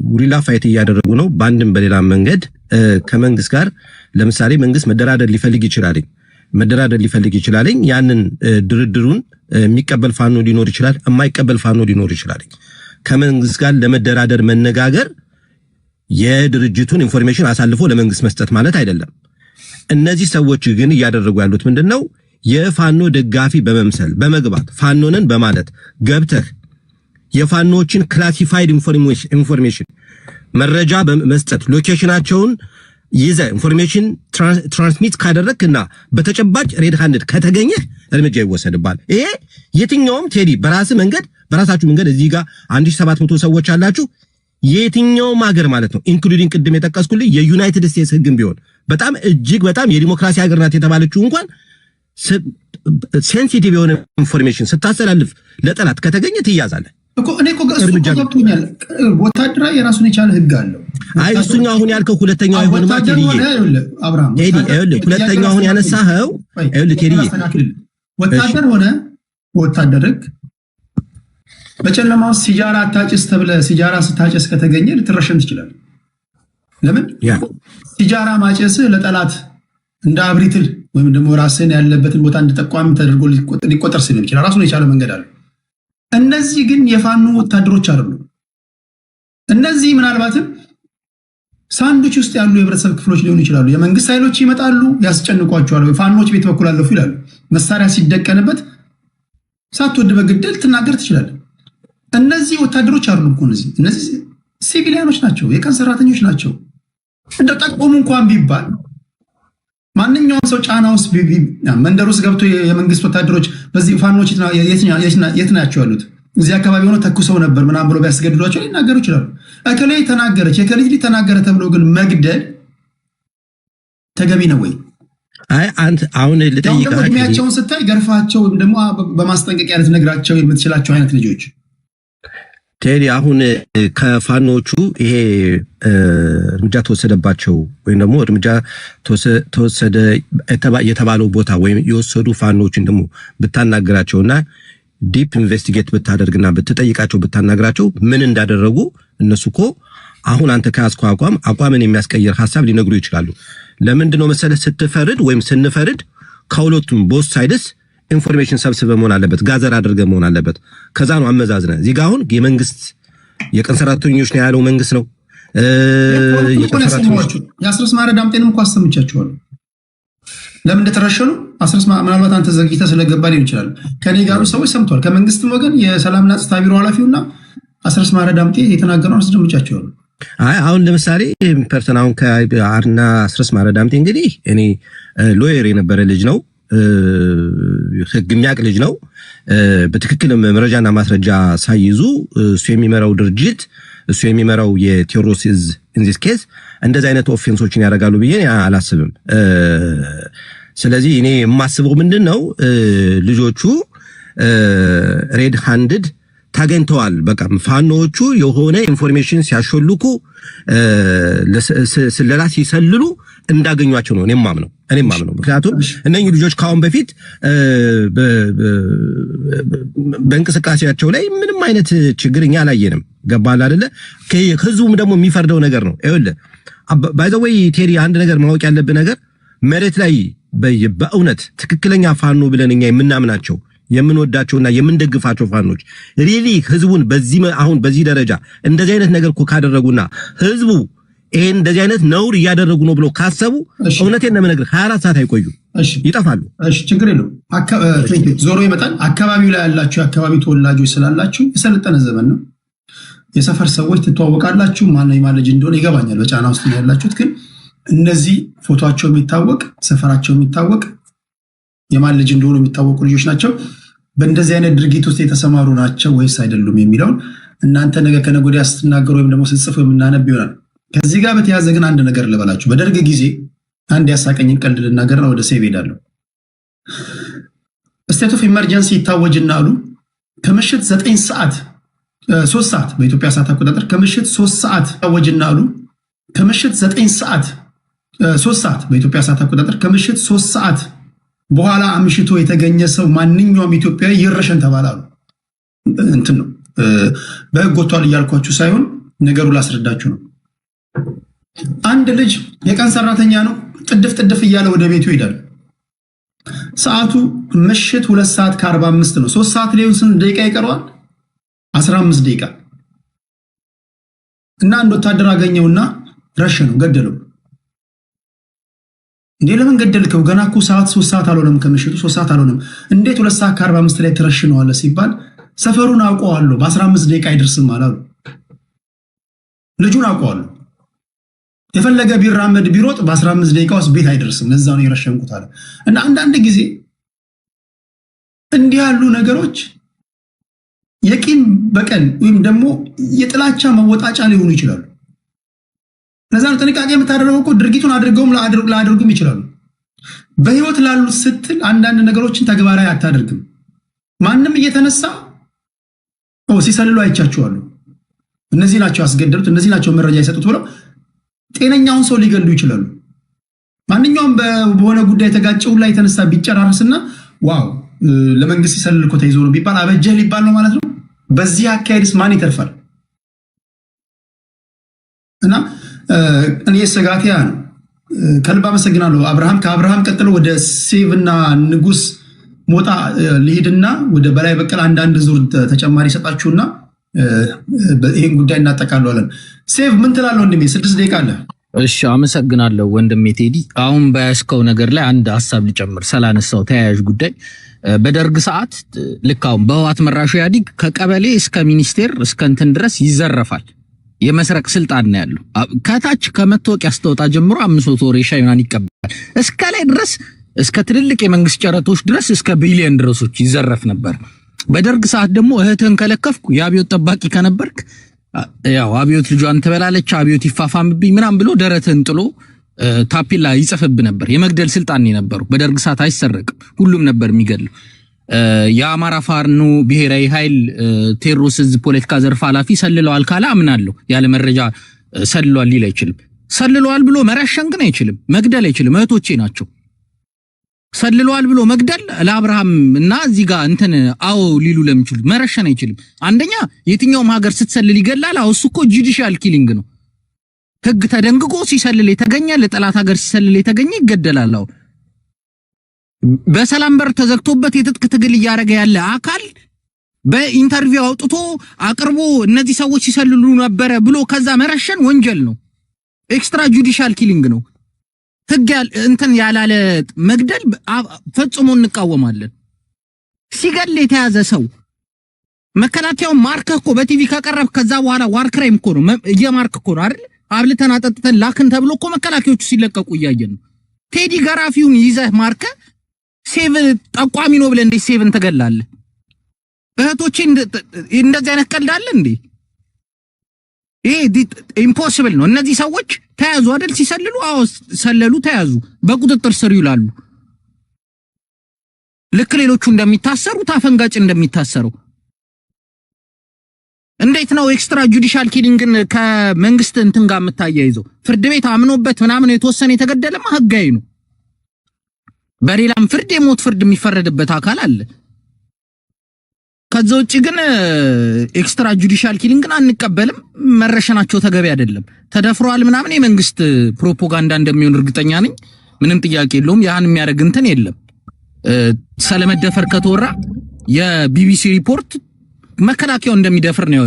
ጉሪላ ፋይት እያደረጉ ነው። በአንድም በሌላ መንገድ ከመንግስት ጋር ለምሳሌ መንግስት መደራደር ሊፈልግ ይችላል። ያንን ድርድሩን የሚቀበል ፋኖ ሊኖር ይችላል፣ የማይቀበል ፋኖ ሊኖር ይችላል። ከመንግስት ጋር ለመደራደር መነጋገር የድርጅቱን ኢንፎርሜሽን አሳልፎ ለመንግስት መስጠት ማለት አይደለም። እነዚህ ሰዎች ግን እያደረጉ ያሉት ምንድነው? የፋኖ ደጋፊ በመምሰል በመግባት ፋኖንን በማለት ገብተህ የፋኖችን ክላሲፋይድ ኢንፎርሜሽን መረጃ በመስጠት ሎኬሽናቸውን ይዘ ኢንፎርሜሽን ትራንስሚት ካደረግና በተጨባጭ ሬድ ሃንድድ ከተገኘህ እርምጃ ይወሰድባል። ይሄ የትኛውም ቴዲ በራሳችሁ መንገድ እዚህ ጋር 1700 ሰዎች አላችሁ። የትኛውም ሀገር ማለት ነው ኢንክሉዲንግ ቅድም የጠቀስኩልኝ የዩናይትድ ስቴትስ ህግም ቢሆን በጣም እጅግ በጣም የዲሞክራሲ ሀገር ናት የተባለችው እንኳን ሴንሲቲቭ የሆነ ኢንፎርሜሽን ስታስተላልፍ ለጠላት ከተገኘ ትያዛለህ እኮ። እኔ እኮ ገብቶኛል። ወታደራዊ የራሱን የቻለ ህግ አለው። አይ እሱኛው አሁን ያልከው ሁለተኛው አይሆንም ማለት ነው። አብርሃም ሁለተኛው አሁን ያነሳኸው ቴዲ ወታደር ሆነ ወታደር ህግ በጨለማ ውስጥ ሲጃራ አታጭስ ተብለ ሲጃራ ስታጭስ ከተገኘ ልትረሸን ትችላለህ። ለምን? ሲጃራ ማጨስ ለጠላት እንደ አብሪትል ወይም ደግሞ ራስን ያለበትን ቦታ እንድጠቋሚ ተደርጎ ሊቆጠር ስለሚችል ራሱን የቻለ መንገድ አለ። እነዚህ ግን የፋኖ ወታደሮች አይደሉም። እነዚህ ምናልባትም ሳንዱች ውስጥ ያሉ የህብረተሰብ ክፍሎች ሊሆኑ ይችላሉ። የመንግስት ኃይሎች ይመጣሉ፣ ያስጨንቋቸዋል። ፋኖች ቤት በኩል አለፉ ይላሉ። መሳሪያ ሲደቀንበት ሳትወድ በግድል ትናገር ትችላለህ። እነዚህ ወታደሮች አይደሉም እኮ እነዚህ ሲቪሊያኖች ናቸው፣ የቀን ሰራተኞች ናቸው። እንደ ጠቆሙ እንኳን ቢባል ማንኛውም ሰው ጫና ውስጥ መንደር ውስጥ ገብቶ የመንግስት ወታደሮች በዚህ ፋኖች የት ናቸው ያሉት እዚህ አካባቢ ሆኖ ተኩሰው ነበር ምናምን ብሎ ቢያስገድዷቸው ሊናገሩ ይችላሉ። እከሌ ተናገረች የከሌ ልጅ ተናገረ ተብሎ ግን መግደል ተገቢ ነው ወይ? አይ አንተ አሁን ልጠይቅህ፣ እድሜያቸውን ስታይ ገርፋቸው ወይም ደግሞ በማስጠንቀቂያ ልትነግራቸው የምትችላቸው አይነት ልጆች ቴዲ አሁን ከፋኖቹ ይሄ እርምጃ ተወሰደባቸው ወይም ደግሞ እርምጃ ተወሰደ የተባለው ቦታ ወይም የወሰዱ ፋኖችን ደግሞ ብታናገራቸውና ዲፕ ኢንቨስቲጌት ብታደርግና ብትጠይቃቸው ብታናገራቸው ምን እንዳደረጉ እነሱ እኮ አሁን አንተ ከያዝከው አቋምን የሚያስቀይር ሐሳብ ሊነግሩ ይችላሉ። ለምንድነው መሰለህ ስትፈርድ ወይም ስንፈርድ ከሁለቱም ቦስ ሳይድስ ኢንፎርሜሽን ሰብስበ መሆን አለበት፣ ጋዘር አድርገ መሆን አለበት። ከዛ ነው አመዛዝነ እዚህ ጋር አሁን የመንግስት የቀን ሰራተኞች ነው ያለው መንግስት ነው። የአስረስ ማረ ዳምጤንም እኮ አሰምቻቸዋለሁ። ለምን እንደተረሸኑ አስረስ ምናልባት አንተ ዘግይተህ ስለገባ ሊሆን ይችላል። ከኔ ጋሩ ሰዎች ሰምተዋል። ከመንግስትም ወገን የሰላምና ጸጥታ ቢሮ ኃላፊውና አስረስ ማረ ዳምጤ የተናገረውን አስደምጫቸዋለሁ። አይ አሁን ለምሳሌ ፐርሰን አሁን ከአርና አስረስ ማረ ዳምጤ እንግዲህ እኔ ሎየር የነበረ ልጅ ነው፣ ህግ የሚያውቅ ልጅ ነው። በትክክል መረጃና ማስረጃ ሳይዙ እሱ የሚመራው ድርጅት እሱ የሚመራው የቴዎድሮስ ኢን ዚስ ኬዝ እንደዚህ አይነት ኦፌንሶችን ያደርጋሉ ብዬ አላስብም። ስለዚህ እኔ የማስበው ምንድነው ልጆቹ ሬድ ሃንድድ ታገኝተዋል። በቃ ፋኖቹ የሆነ ኢንፎርሜሽን ሲያሾልኩ ስለላ ሲሰልሉ እንዳገኟቸው ነው እኔም ማምነው። ምክንያቱም እነኚህ ልጆች ካሁን በፊት በእንቅስቃሴያቸው ላይ ምንም አይነት ችግር እኛ አላየንም። ገባል አይደለ? ከህዝቡም ደግሞ የሚፈርደው ነገር ነው። ይኸውልህ ባይ ዘ ዌይ ቴሪ አንድ ነገር ማወቅ ያለብህ ነገር መሬት ላይ በእውነት ትክክለኛ ፋኖ ብለን እኛ የምናምናቸው የምንወዳቸውና የምንደግፋቸው ፋኖች ሪሊ ህዝቡን በዚህ አሁን በዚህ ደረጃ እንደዚህ አይነት ነገር እኮ ካደረጉና ህዝቡ ይሄን እንደዚህ አይነት ነውር እያደረጉ ነው ብሎ ካሰቡ እውነቴን ነው የምነግርህ 24 ሰዓት አይቆዩ ይጠፋሉ። እሺ ችግር የለውም። ዞሮ ይመጣል። አካባቢው ላይ ያላችሁ አካባቢው ተወላጆች ስላላችሁ የሰለጠነ ዘመን ነው። የሰፈር ሰዎች ትተዋወቃላችሁ። ማን ነው ልጅ እንደሆነ ይገባኛል። በጫና ውስጥ ነው ያላችሁት። ግን እነዚህ ፎቶአቸው የሚታወቅ ሰፈራቸው የሚታወቅ የማን ልጅ እንደሆነ የሚታወቁ ልጆች ናቸው። በእንደዚህ አይነት ድርጊት ውስጥ የተሰማሩ ናቸው ወይስ አይደሉም የሚለውን እናንተ ነገ ከነገ ወዲያ ስትናገሩ ወይም ደግሞ ስትጽፉ የምናነብ ይሆናል። ከዚህ ጋር በተያያዘ ግን አንድ ነገር ልበላችሁ። በደርግ ጊዜ አንድ ያሳቀኝን ቀልድ ልናገር ነው። ወደ ሴቭ ሄዳለሁ። ስቴት ኦፍ ኢመርጀንሲ ይታወጅና አሉ ከምሽት 9 ሰዓት 3 ሰዓት በኢትዮጵያ ሰዓት አቆጣጠር ከምሽት 3 ሰዓት ይታወጅና አሉ ከምሽት 9 ሰዓት 3 ሰዓት በኢትዮጵያ ሰዓት አቆጣጠር ከምሽት 3 ሰዓት በኋላ አምሽቶ የተገኘ ሰው ማንኛውም ኢትዮጵያዊ ይረሸን ተባላሉ። እንትን ነው በህግ ወጥቷል እያልኳችሁ ሳይሆን ነገሩ ላስረዳችሁ ነው። አንድ ልጅ የቀን ሰራተኛ ነው። ጥድፍ እያለ ወደ ቤቱ ይሄዳል። ሰዓቱ ምሽት 2 ሰዓት ከ45 ነው። 3 ሰዓት ላይ ስንት ደቂቃ ይቀረዋል? 15 ደቂቃ እና አንድ ወታደር አገኘውና ረሸነው፣ ገደለው። እንዴ ለምን ገደልከው? ገና እኮ ሰዓት 3 ሰዓት አልሆነም፣ ከምሽቱ 3 ሰዓት አልሆነም። እንዴት 2 ሰዓት ከ45 ላይ ትረሽነዋለህ ሲባል ሰፈሩን አውቀዋለሁ በ15 ደቂቃ አይደርስም አላሉ። ልጁን አውቀዋለሁ የፈለገ ቢራመድ ቢሮጥ በ15 ደቂቃ ውስጥ ቤት አይደርስም፣ ለዛ ነው የረሸንኩት አለ። እና አንዳንድ ጊዜ እንዲህ ያሉ ነገሮች የቂም በቀል ወይም ደግሞ የጥላቻ መወጣጫ ሊሆኑ ይችላሉ። ለዛ ነው ጥንቃቄ የምታደርገው እኮ ድርጊቱን አድርገውም ላድርጉም ይችላሉ። በህይወት ላሉት ስትል አንዳንድ ነገሮችን ተግባራዊ አታደርግም። ማንም እየተነሳ ሲሰልሉ አይቻችኋለሁ፣ እነዚህ ናቸው ያስገደሉት፣ እነዚህ ናቸው መረጃ የሰጡት ብለው ጤነኛውን ሰው ሊገሉ ይችላሉ። ማንኛውም በሆነ ጉዳይ ተጋጨው ላይ የተነሳ ቢጨራርስና ዋው ለመንግስት ሲሰልል እኮ ተይዞ ነው ቢባል አበጀህ ሊባል ነው ማለት ነው። በዚህ አካሄድስ ማን ይተርፋል? እና እኔ ስጋቴያ ነው። ከልብ አመሰግናለሁ አብርሃም። ከአብርሃም ቀጥሎ ወደ ሴቭ እና ንጉስ ሞጣ ሊሄድና ወደ በላይ በቀል አንዳንድ ዙር ተጨማሪ ሰጣችሁና ይሄን ጉዳይ እናጠቃለዋለን። ሴቭ ምን ትላለህ ወንድሜ? 6 ደቂቃ አለ። እሺ አመሰግናለሁ ወንድሜ ቴዲ። አሁን በያስከው ነገር ላይ አንድ ሐሳብ ልጨምር ስላነሳው ተያያዥ ጉዳይ። በደርግ ሰዓት ልክ አሁን በህወሓት መራሹ ኢህአዴግ ከቀበሌ እስከ ሚኒስቴር እስከ እንትን ድረስ ይዘረፋል። የመስረቅ ስልጣን ነው ያለው። ከታች ከመታወቂያ ስተወጣ ጀምሮ 500 ወር ሻይ ምናምን ይቀበላል። እስከ ላይ ድረስ እስከ ትልልቅ የመንግስት ጨረቶች ድረስ እስከ ቢሊዮን ድረሶች ይዘረፍ ነበር። በደርግ ሰዓት ደግሞ እህትህን ከለከፍኩ የአብዮት ጠባቂ ከነበርክ ያው አብዮት ልጇን ትበላለች፣ አብዮት ይፋፋምብኝ ምናምን ብሎ ደረትህን ጥሎ ታፔላ ይጽፍብ ነበር። የመግደል ስልጣን የነበረው በደርግ ሰዓት አይሰረቅም፣ ሁሉም ነበር የሚገድለው። የአማራ ፋኖ ብሔራዊ ኃይል ቴዎድሮስ ዕዝ ፖለቲካ ዘርፍ ኃላፊ ሰልለዋል ካለ አምናለሁ። ያለ መረጃ ሰልለዋል ሊል አይችልም። ሰልለዋል ብሎ መረሸን ግን አይችልም፣ መግደል አይችልም። እህቶቼ ናቸው። ሰልለዋል ብሎ መግደል ለአብርሃም እና እዚህ ጋር እንትን አዎ ሊሉ ለምችሉ መረሸን አይችልም። አንደኛ የትኛውም ሀገር ስትሰልል ይገላል። አዎ እሱ እኮ ጁዲሻል ኪሊንግ ነው። ህግ ተደንግጎ ሲሰልል የተገኘ ለጠላት ሀገር ሲሰልል የተገኘ ይገደላል። አዎ በሰላም በር ተዘግቶበት የትጥቅ ትግል እያደረገ ያለ አካል በኢንተርቪው አውጥቶ አቅርቦ እነዚህ ሰዎች ሲሰልሉ ነበር ብሎ ከዛ መረሸን ወንጀል ነው። ኤክስትራ ጁዲሻል ኪሊንግ ነው። ህግ እንትን ያላለ መግደል ፈጽሞ እንቃወማለን። ሲገል የተያዘ ሰው መከላከያው ማርከህ እኮ በቲቪ ካቀረብ ከዛ በኋላ ዋር ክራይም እኮ ነው፣ እየማርክ እኮ ነው አይደል? አብልተን አጠጥተን ላክን ተብሎ እኮ መከላከያዎቹ ሲለቀቁ እያየን ነው። ቴዲ ገራፊውን ይዘህ ማርከህ ሴቭ ጠቋሚ ነው ብለህ እንዴት ሴቭን ትገላለህ? እህቶቼ እንደዚህ አይነት ቀልድ አለ እንዴ? ይሄ ኢምፖሲብል ነው። እነዚህ ሰዎች ተያዙ አይደል? ሲሰልሉ አዎ ሰለሉ፣ ተያዙ፣ በቁጥጥር ስር ይውላሉ። ልክ ሌሎቹ እንደሚታሰሩ ታፈንጋጭ እንደሚታሰሩ። እንዴት ነው ኤክስትራ ጁዲሻል ኪሊንግን ከመንግስት እንትን ጋር የምታያይዘው? ፍርድ ቤት አምኖበት ምናምን የተወሰነ የተገደለማ ህጋዊ ነው። በሌላም ፍርድ የሞት ፍርድ የሚፈረድበት አካል አለ። ከዛ ውጪ ግን ኤክስትራ ጁዲሻል ኪሊንግን አንቀበልም። መረሸናቸው ተገቢ አይደለም። ተደፍሯል ምናምን የመንግስት ፕሮፓጋንዳ እንደሚሆን እርግጠኛ ነኝ። ምንም ጥያቄ የለውም። ያን የሚያደርግ እንትን የለም። ስለመደፈር ከተወራ የቢቢሲ ሪፖርት መከላከያው እንደሚደፍር ነው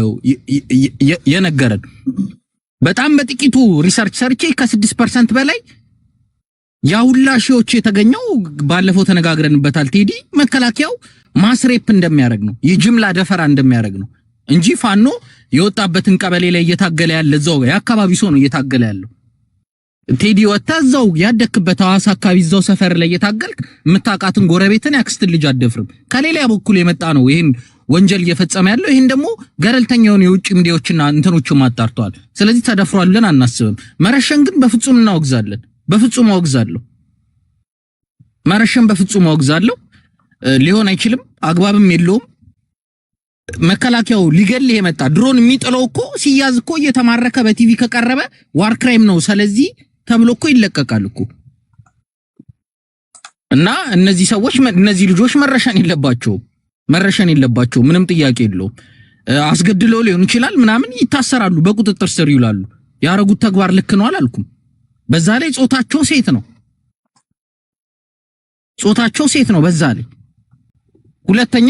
የነገረን። በጣም በጥቂቱ ሪሰርች ሰርቼ ከ6% በላይ ያውላ ሺዎች የተገኘው ባለፈው ተነጋግረንበታል ቴዲ መከላከያው ማስሬፕ እንደሚያደርግ ነው የጅምላ ደፈራ እንደሚያደርግ ነው እንጂ ፋኖ የወጣበትን ቀበሌ ላይ እየታገለ ያለ ዘው ያካባቢ ሰው ነው እየታገለ ያለው ቴዲ ወጣው ያደክበት ሐዋሳ አካባቢ ዘው ሰፈር ላይ እየታገልክ ምታቃትን ጎረቤትን ያክስት ልጅ አደፍርም ከሌላ በኩል የመጣ ነው ይሄን ወንጀል እየፈጸመ ያለው ይሄን ደግሞ ገለልተኛውን የውጭ ሚዲያዎችና እንትኖቹ ማጣርቷል ስለዚህ ተደፍሯል ብለን አናስብም መረሸን ግን በፍጹም እናወግዛለን በፍጹም አወግዛለሁ መረሸን በፍጹም አወግዛለሁ ሊሆን አይችልም አግባብም የለውም መከላከያው ሊገልህ የመጣ ድሮን የሚጥለው እኮ ሲያዝ እኮ እየተማረከ በቲቪ ከቀረበ ዋር ክራይም ነው ስለዚህ ተብሎ እኮ ይለቀቃል እኮ እና እነዚህ ሰዎች እነዚህ ልጆች መረሸን የለባቸው ምንም ጥያቄ የለውም አስገድለው ሊሆን ይችላል ምናምን ይታሰራሉ በቁጥጥር ስር ይውላሉ ያረጉት ተግባር ልክ ነው አላልኩም በዛ ላይ ጾታቸው ሴት ነው በዛ ላይ ሁለተኛ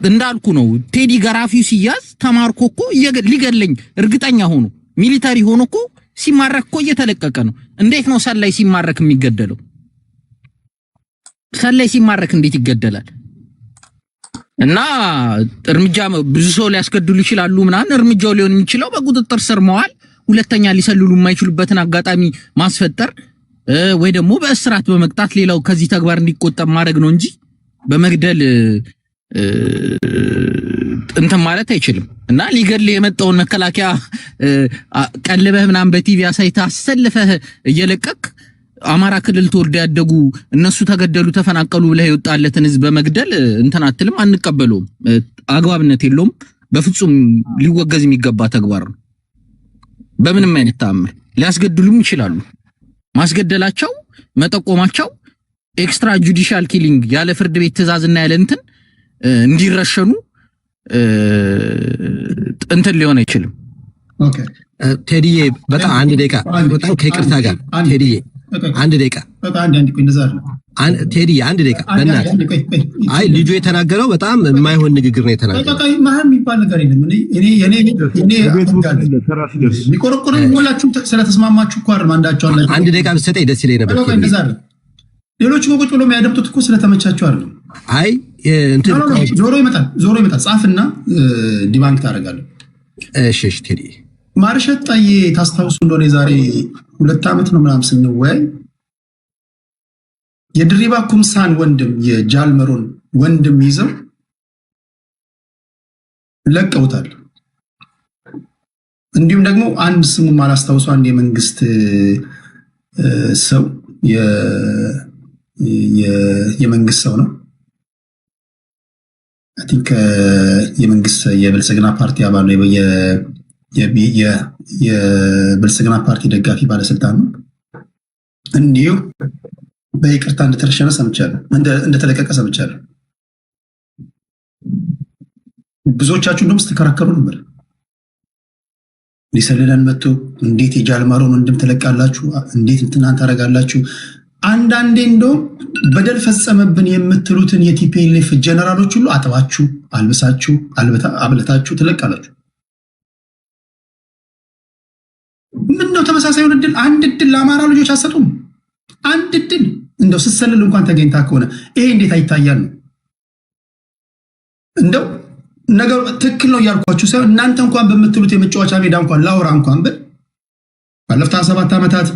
እንዳልኩ ነው ቴዲ ገራፊው ሲያዝ ተማርኮ እኮ ሊገለኝ እርግጠኛ ሆኖ ሚሊታሪ ሆኖ እኮ ሲማረክ እኮ እየተለቀቀ ነው እንዴት ነው ሰላይ ሲማረክ የሚገደለው ሰላይ ሲማረክ እንዴት ይገደላል እና እርምጃ ብዙ ሰው ሊያስገድሉ ይችላሉ ምናን እርምጃው ሊሆን የሚችለው በቁጥጥር ስር መዋል ሁለተኛ ሊሰልሉ የማይችሉበትን አጋጣሚ ማስፈጠር ወይ ደግሞ በእስራት በመቅጣት ሌላው ከዚህ ተግባር እንዲቆጠብ ማድረግ ነው እንጂ በመግደል እንትን ማለት አይችልም እና ሊገል የመጣውን መከላከያ ቀልበህ ምናም በቲቪ አሳይታ አሰልፈህ እየለቀቅ አማራ ክልል ተወልደ ያደጉ እነሱ ተገደሉ ተፈናቀሉ ብለህ ይወጣለትን ህዝብ በመግደል እንትን አትልም አንቀበለውም አግባብነት የለውም በፍጹም ሊወገዝ የሚገባ ተግባር ነው በምንም አይነት ታምር ሊያስገድሉም ይችላሉ ማስገደላቸው መጠቆማቸው ኤክስትራ ጁዲሻል ኪሊንግ ያለ ፍርድ ቤት ትዕዛዝና ያለ እንትን እንዲረሸኑ እንትን ሊሆን አይችልም ኦኬ ቴዲዬ በጣም አንድ ደቂቃ በጣም ከይቅርታ ጋር ቴዲዬ አንድ ደቂቃ አንድ ቆይ እንደዛ አይደለም ቴዲዬ አንድ ደቂቃ በእናትህ አይ ልጁ የተናገረው በጣም የማይሆን ንግግር ነው የተናገረው ቆይ ማህም የሚባል ነገር የለም እኔ ሊቆረቆረኝ ሁላችሁም ስለተስማማችሁ እኮ አይደል አንዳችሁ አንድ ደቂቃ ብትሰጠኝ ደስ ይለኝ ነበር እንደዛ አይደል ሌሎች ቁጭ ብሎ የሚያደምጡት እኮ ስለተመቻቸው አይደል አይ እንትን ዞሮ ይመጣል ጻፍና ዲባንክ ታደርጋለህ እሺ ቴዲዬ ማርሸት ጣዬ ታስታውሱ እንደሆነ ዛሬ 2 ዓመት ነው ምናምን ስንወያይ የድሪባ ኩምሳን ወንድም የጃልመሮን ወንድም ይዘው ለቀውታል እንዲሁም ደግሞ አንድ ስሙ ማላስታውሱ አንድ የመንግስት ሰው የመንግስት ሰው ነው አይ ቲንክ የመንግስት የብልጽግና ፓርቲ አባል ነው የብልጽግና ፓርቲ ደጋፊ ባለስልጣን ነው እንዲሁ በይቅርታ እንደተረሸነ ሰምቻለሁ እንደተለቀቀ ሰምቻለሁ ብዙዎቻችሁ እንደውም ስትከራከሩ ነበር ሊሰልለን መጥቶ እንዴት የጃልማሮን ወንድም ተለቃላችሁ እንዴት እንትናን ታረጋላችሁ አንዳንዴ እንደውም በደል ፈጸመብን የምትሉትን የቲፒኤልኤፍ ጀነራሎች ሁሉ አጥባችሁ አልብሳችሁ አብለታችሁ ትለቃላችሁ ምን ነው ተመሳሳይ እድል አንድ እድል ለአማራ ልጆች አሰጡም አንድ እድል እንደው ስሰልል እንኳን ተገኝታ ከሆነ ይሄ እንዴት አይታያል ነው እንደው ነገር ትክክል ነው ያልኳችሁ ሳይሆን እናንተ እንኳን በምትሉት የመጫወቻ ሜዳ እንኳን ላውራ እንኳን ብል ባለፉት 7 ዓመታት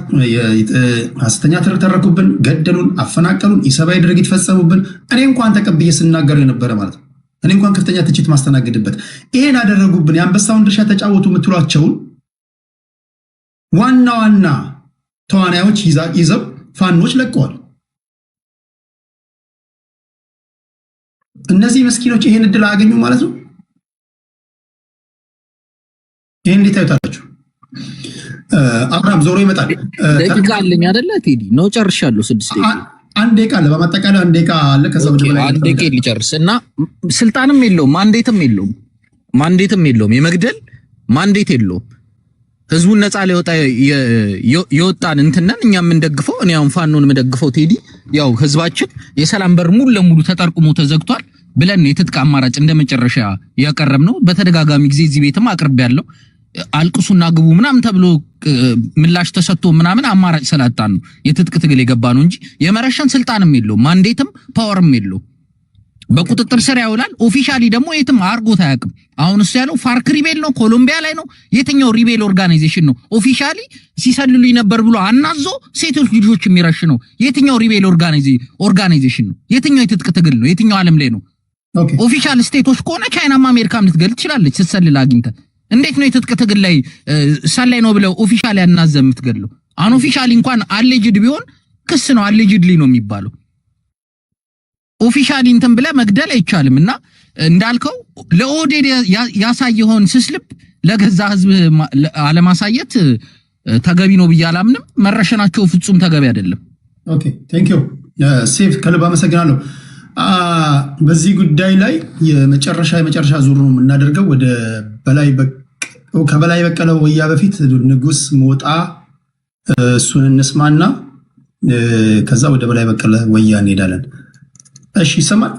ሐሰተኛ ተረኩብን ገደሉን አፈናቀሉን ኢሰባዊ ድርጊት ፈጸሙብን እኔ እንኳን ተቀብዬ ስናገር የነበረ ማለት ነው እኔ እንኳን ከፍተኛ ትችት ማስተናገድበት ይሄን አደረጉብን የአንበሳውን ድርሻ ተጫወቱ የምትሏቸውን ዋና ተዋናዮች ይዘው ፋኖች ለቀዋል እነዚህ መስኪኖች ይሄን እድል አገኙ ማለት ነው ይሄን ሊታዩታላችሁ አብርሃም ዞሮ ይመጣል ደቂቃ አለኝ አይደለ ቴዲ ነው ጨርሻለሁ 6 ደቂቃ አንድ ደቂቃ አለ በማጠቃለያ አንድ ደቂቃ አለ ከዛ ወደ በላይ አንድ ደቂቃ ሊጨርስና ስልጣንም የለውም ማንዴትም የለውም የመግደል ማንዴት የለውም ህዝቡን ነፃ ሊወጣ የወጣን እንትነን እኛም እንደግፈው እኔ አሁን ፋኖን መደግፈው ቴዲ ያው ህዝባችን የሰላም በር ሙሉ ለሙሉ ተጠርቅሞ ተዘግቷል ብለን የትጥቅ አማራጭ እንደመጨረሻ ያቀረብነው በተደጋጋሚ ጊዜ እዚህ ቤትም አቅርቤ ያለው አልቅሱና ግቡ ምናምን ተብሎ ምላሽ ተሰጥቶ ምናምን አማራጭ ስላጣን ነው የትጥቅ ትግል የገባ ነው እንጂ የመረሸን ስልጣንም የለው ማንዴትም ፓወርም የለው። በቁጥጥር ስር ያውላል። ኦፊሻሊ ደግሞ የትም አርጎት አያውቅም። አሁን እሱ ያለው ፋርክ ሪቤል ነው፣ ኮሎምቢያ ላይ ነው። የትኛው ሪቤል ኦርጋናይዜሽን ነው ኦፊሻሊ ሲሰልሉኝ ነበር ብሎ አናዞ ሴቶች ልጆች የሚረሽ ነው? የትኛው ሪቤል ኦርጋናይዜሽን ነው? የትኛው የትጥቅ ትግል ነው? የትኛው ዓለም ላይ ነው? ኦፊሻል ስቴቶች ከሆነ ቻይናማ አሜሪካም ልትገል ትችላለች ስትሰልል አግኝተ። እንዴት ነው የትጥቅ ትግል ላይ ሰላይ ነው ብለው ኦፊሻሊ ያናዘ የምትገለው? አን ኦፊሻሊ እንኳን አሌጅድ ቢሆን ክስ ነው፣ አሌጅድሊ ነው የሚባለው። ኦፊሻሊ እንትን ብለ መግደል አይቻልም። እና እንዳልከው ለኦዴድ ያሳየውን ስስልብ ለገዛ ህዝብ አለማሳየት ተገቢ ነው ብዬ አላምንም። መረሸናቸው ፍጹም ተገቢ አይደለም። ኦኬ ቴንክ ዩ ሴፍ ከልብ አመሰግናለሁ። በዚህ ጉዳይ ላይ የመጨረሻ ዙር ነው የምናደርገው። ወደ ከበላይ በቀለ ወያ በፊት ንጉስ ሞጣ እሱን እንስማና ከዛ ወደ በላይ በቀለ ወያ እንሄዳለን። እሺ ይሰማል?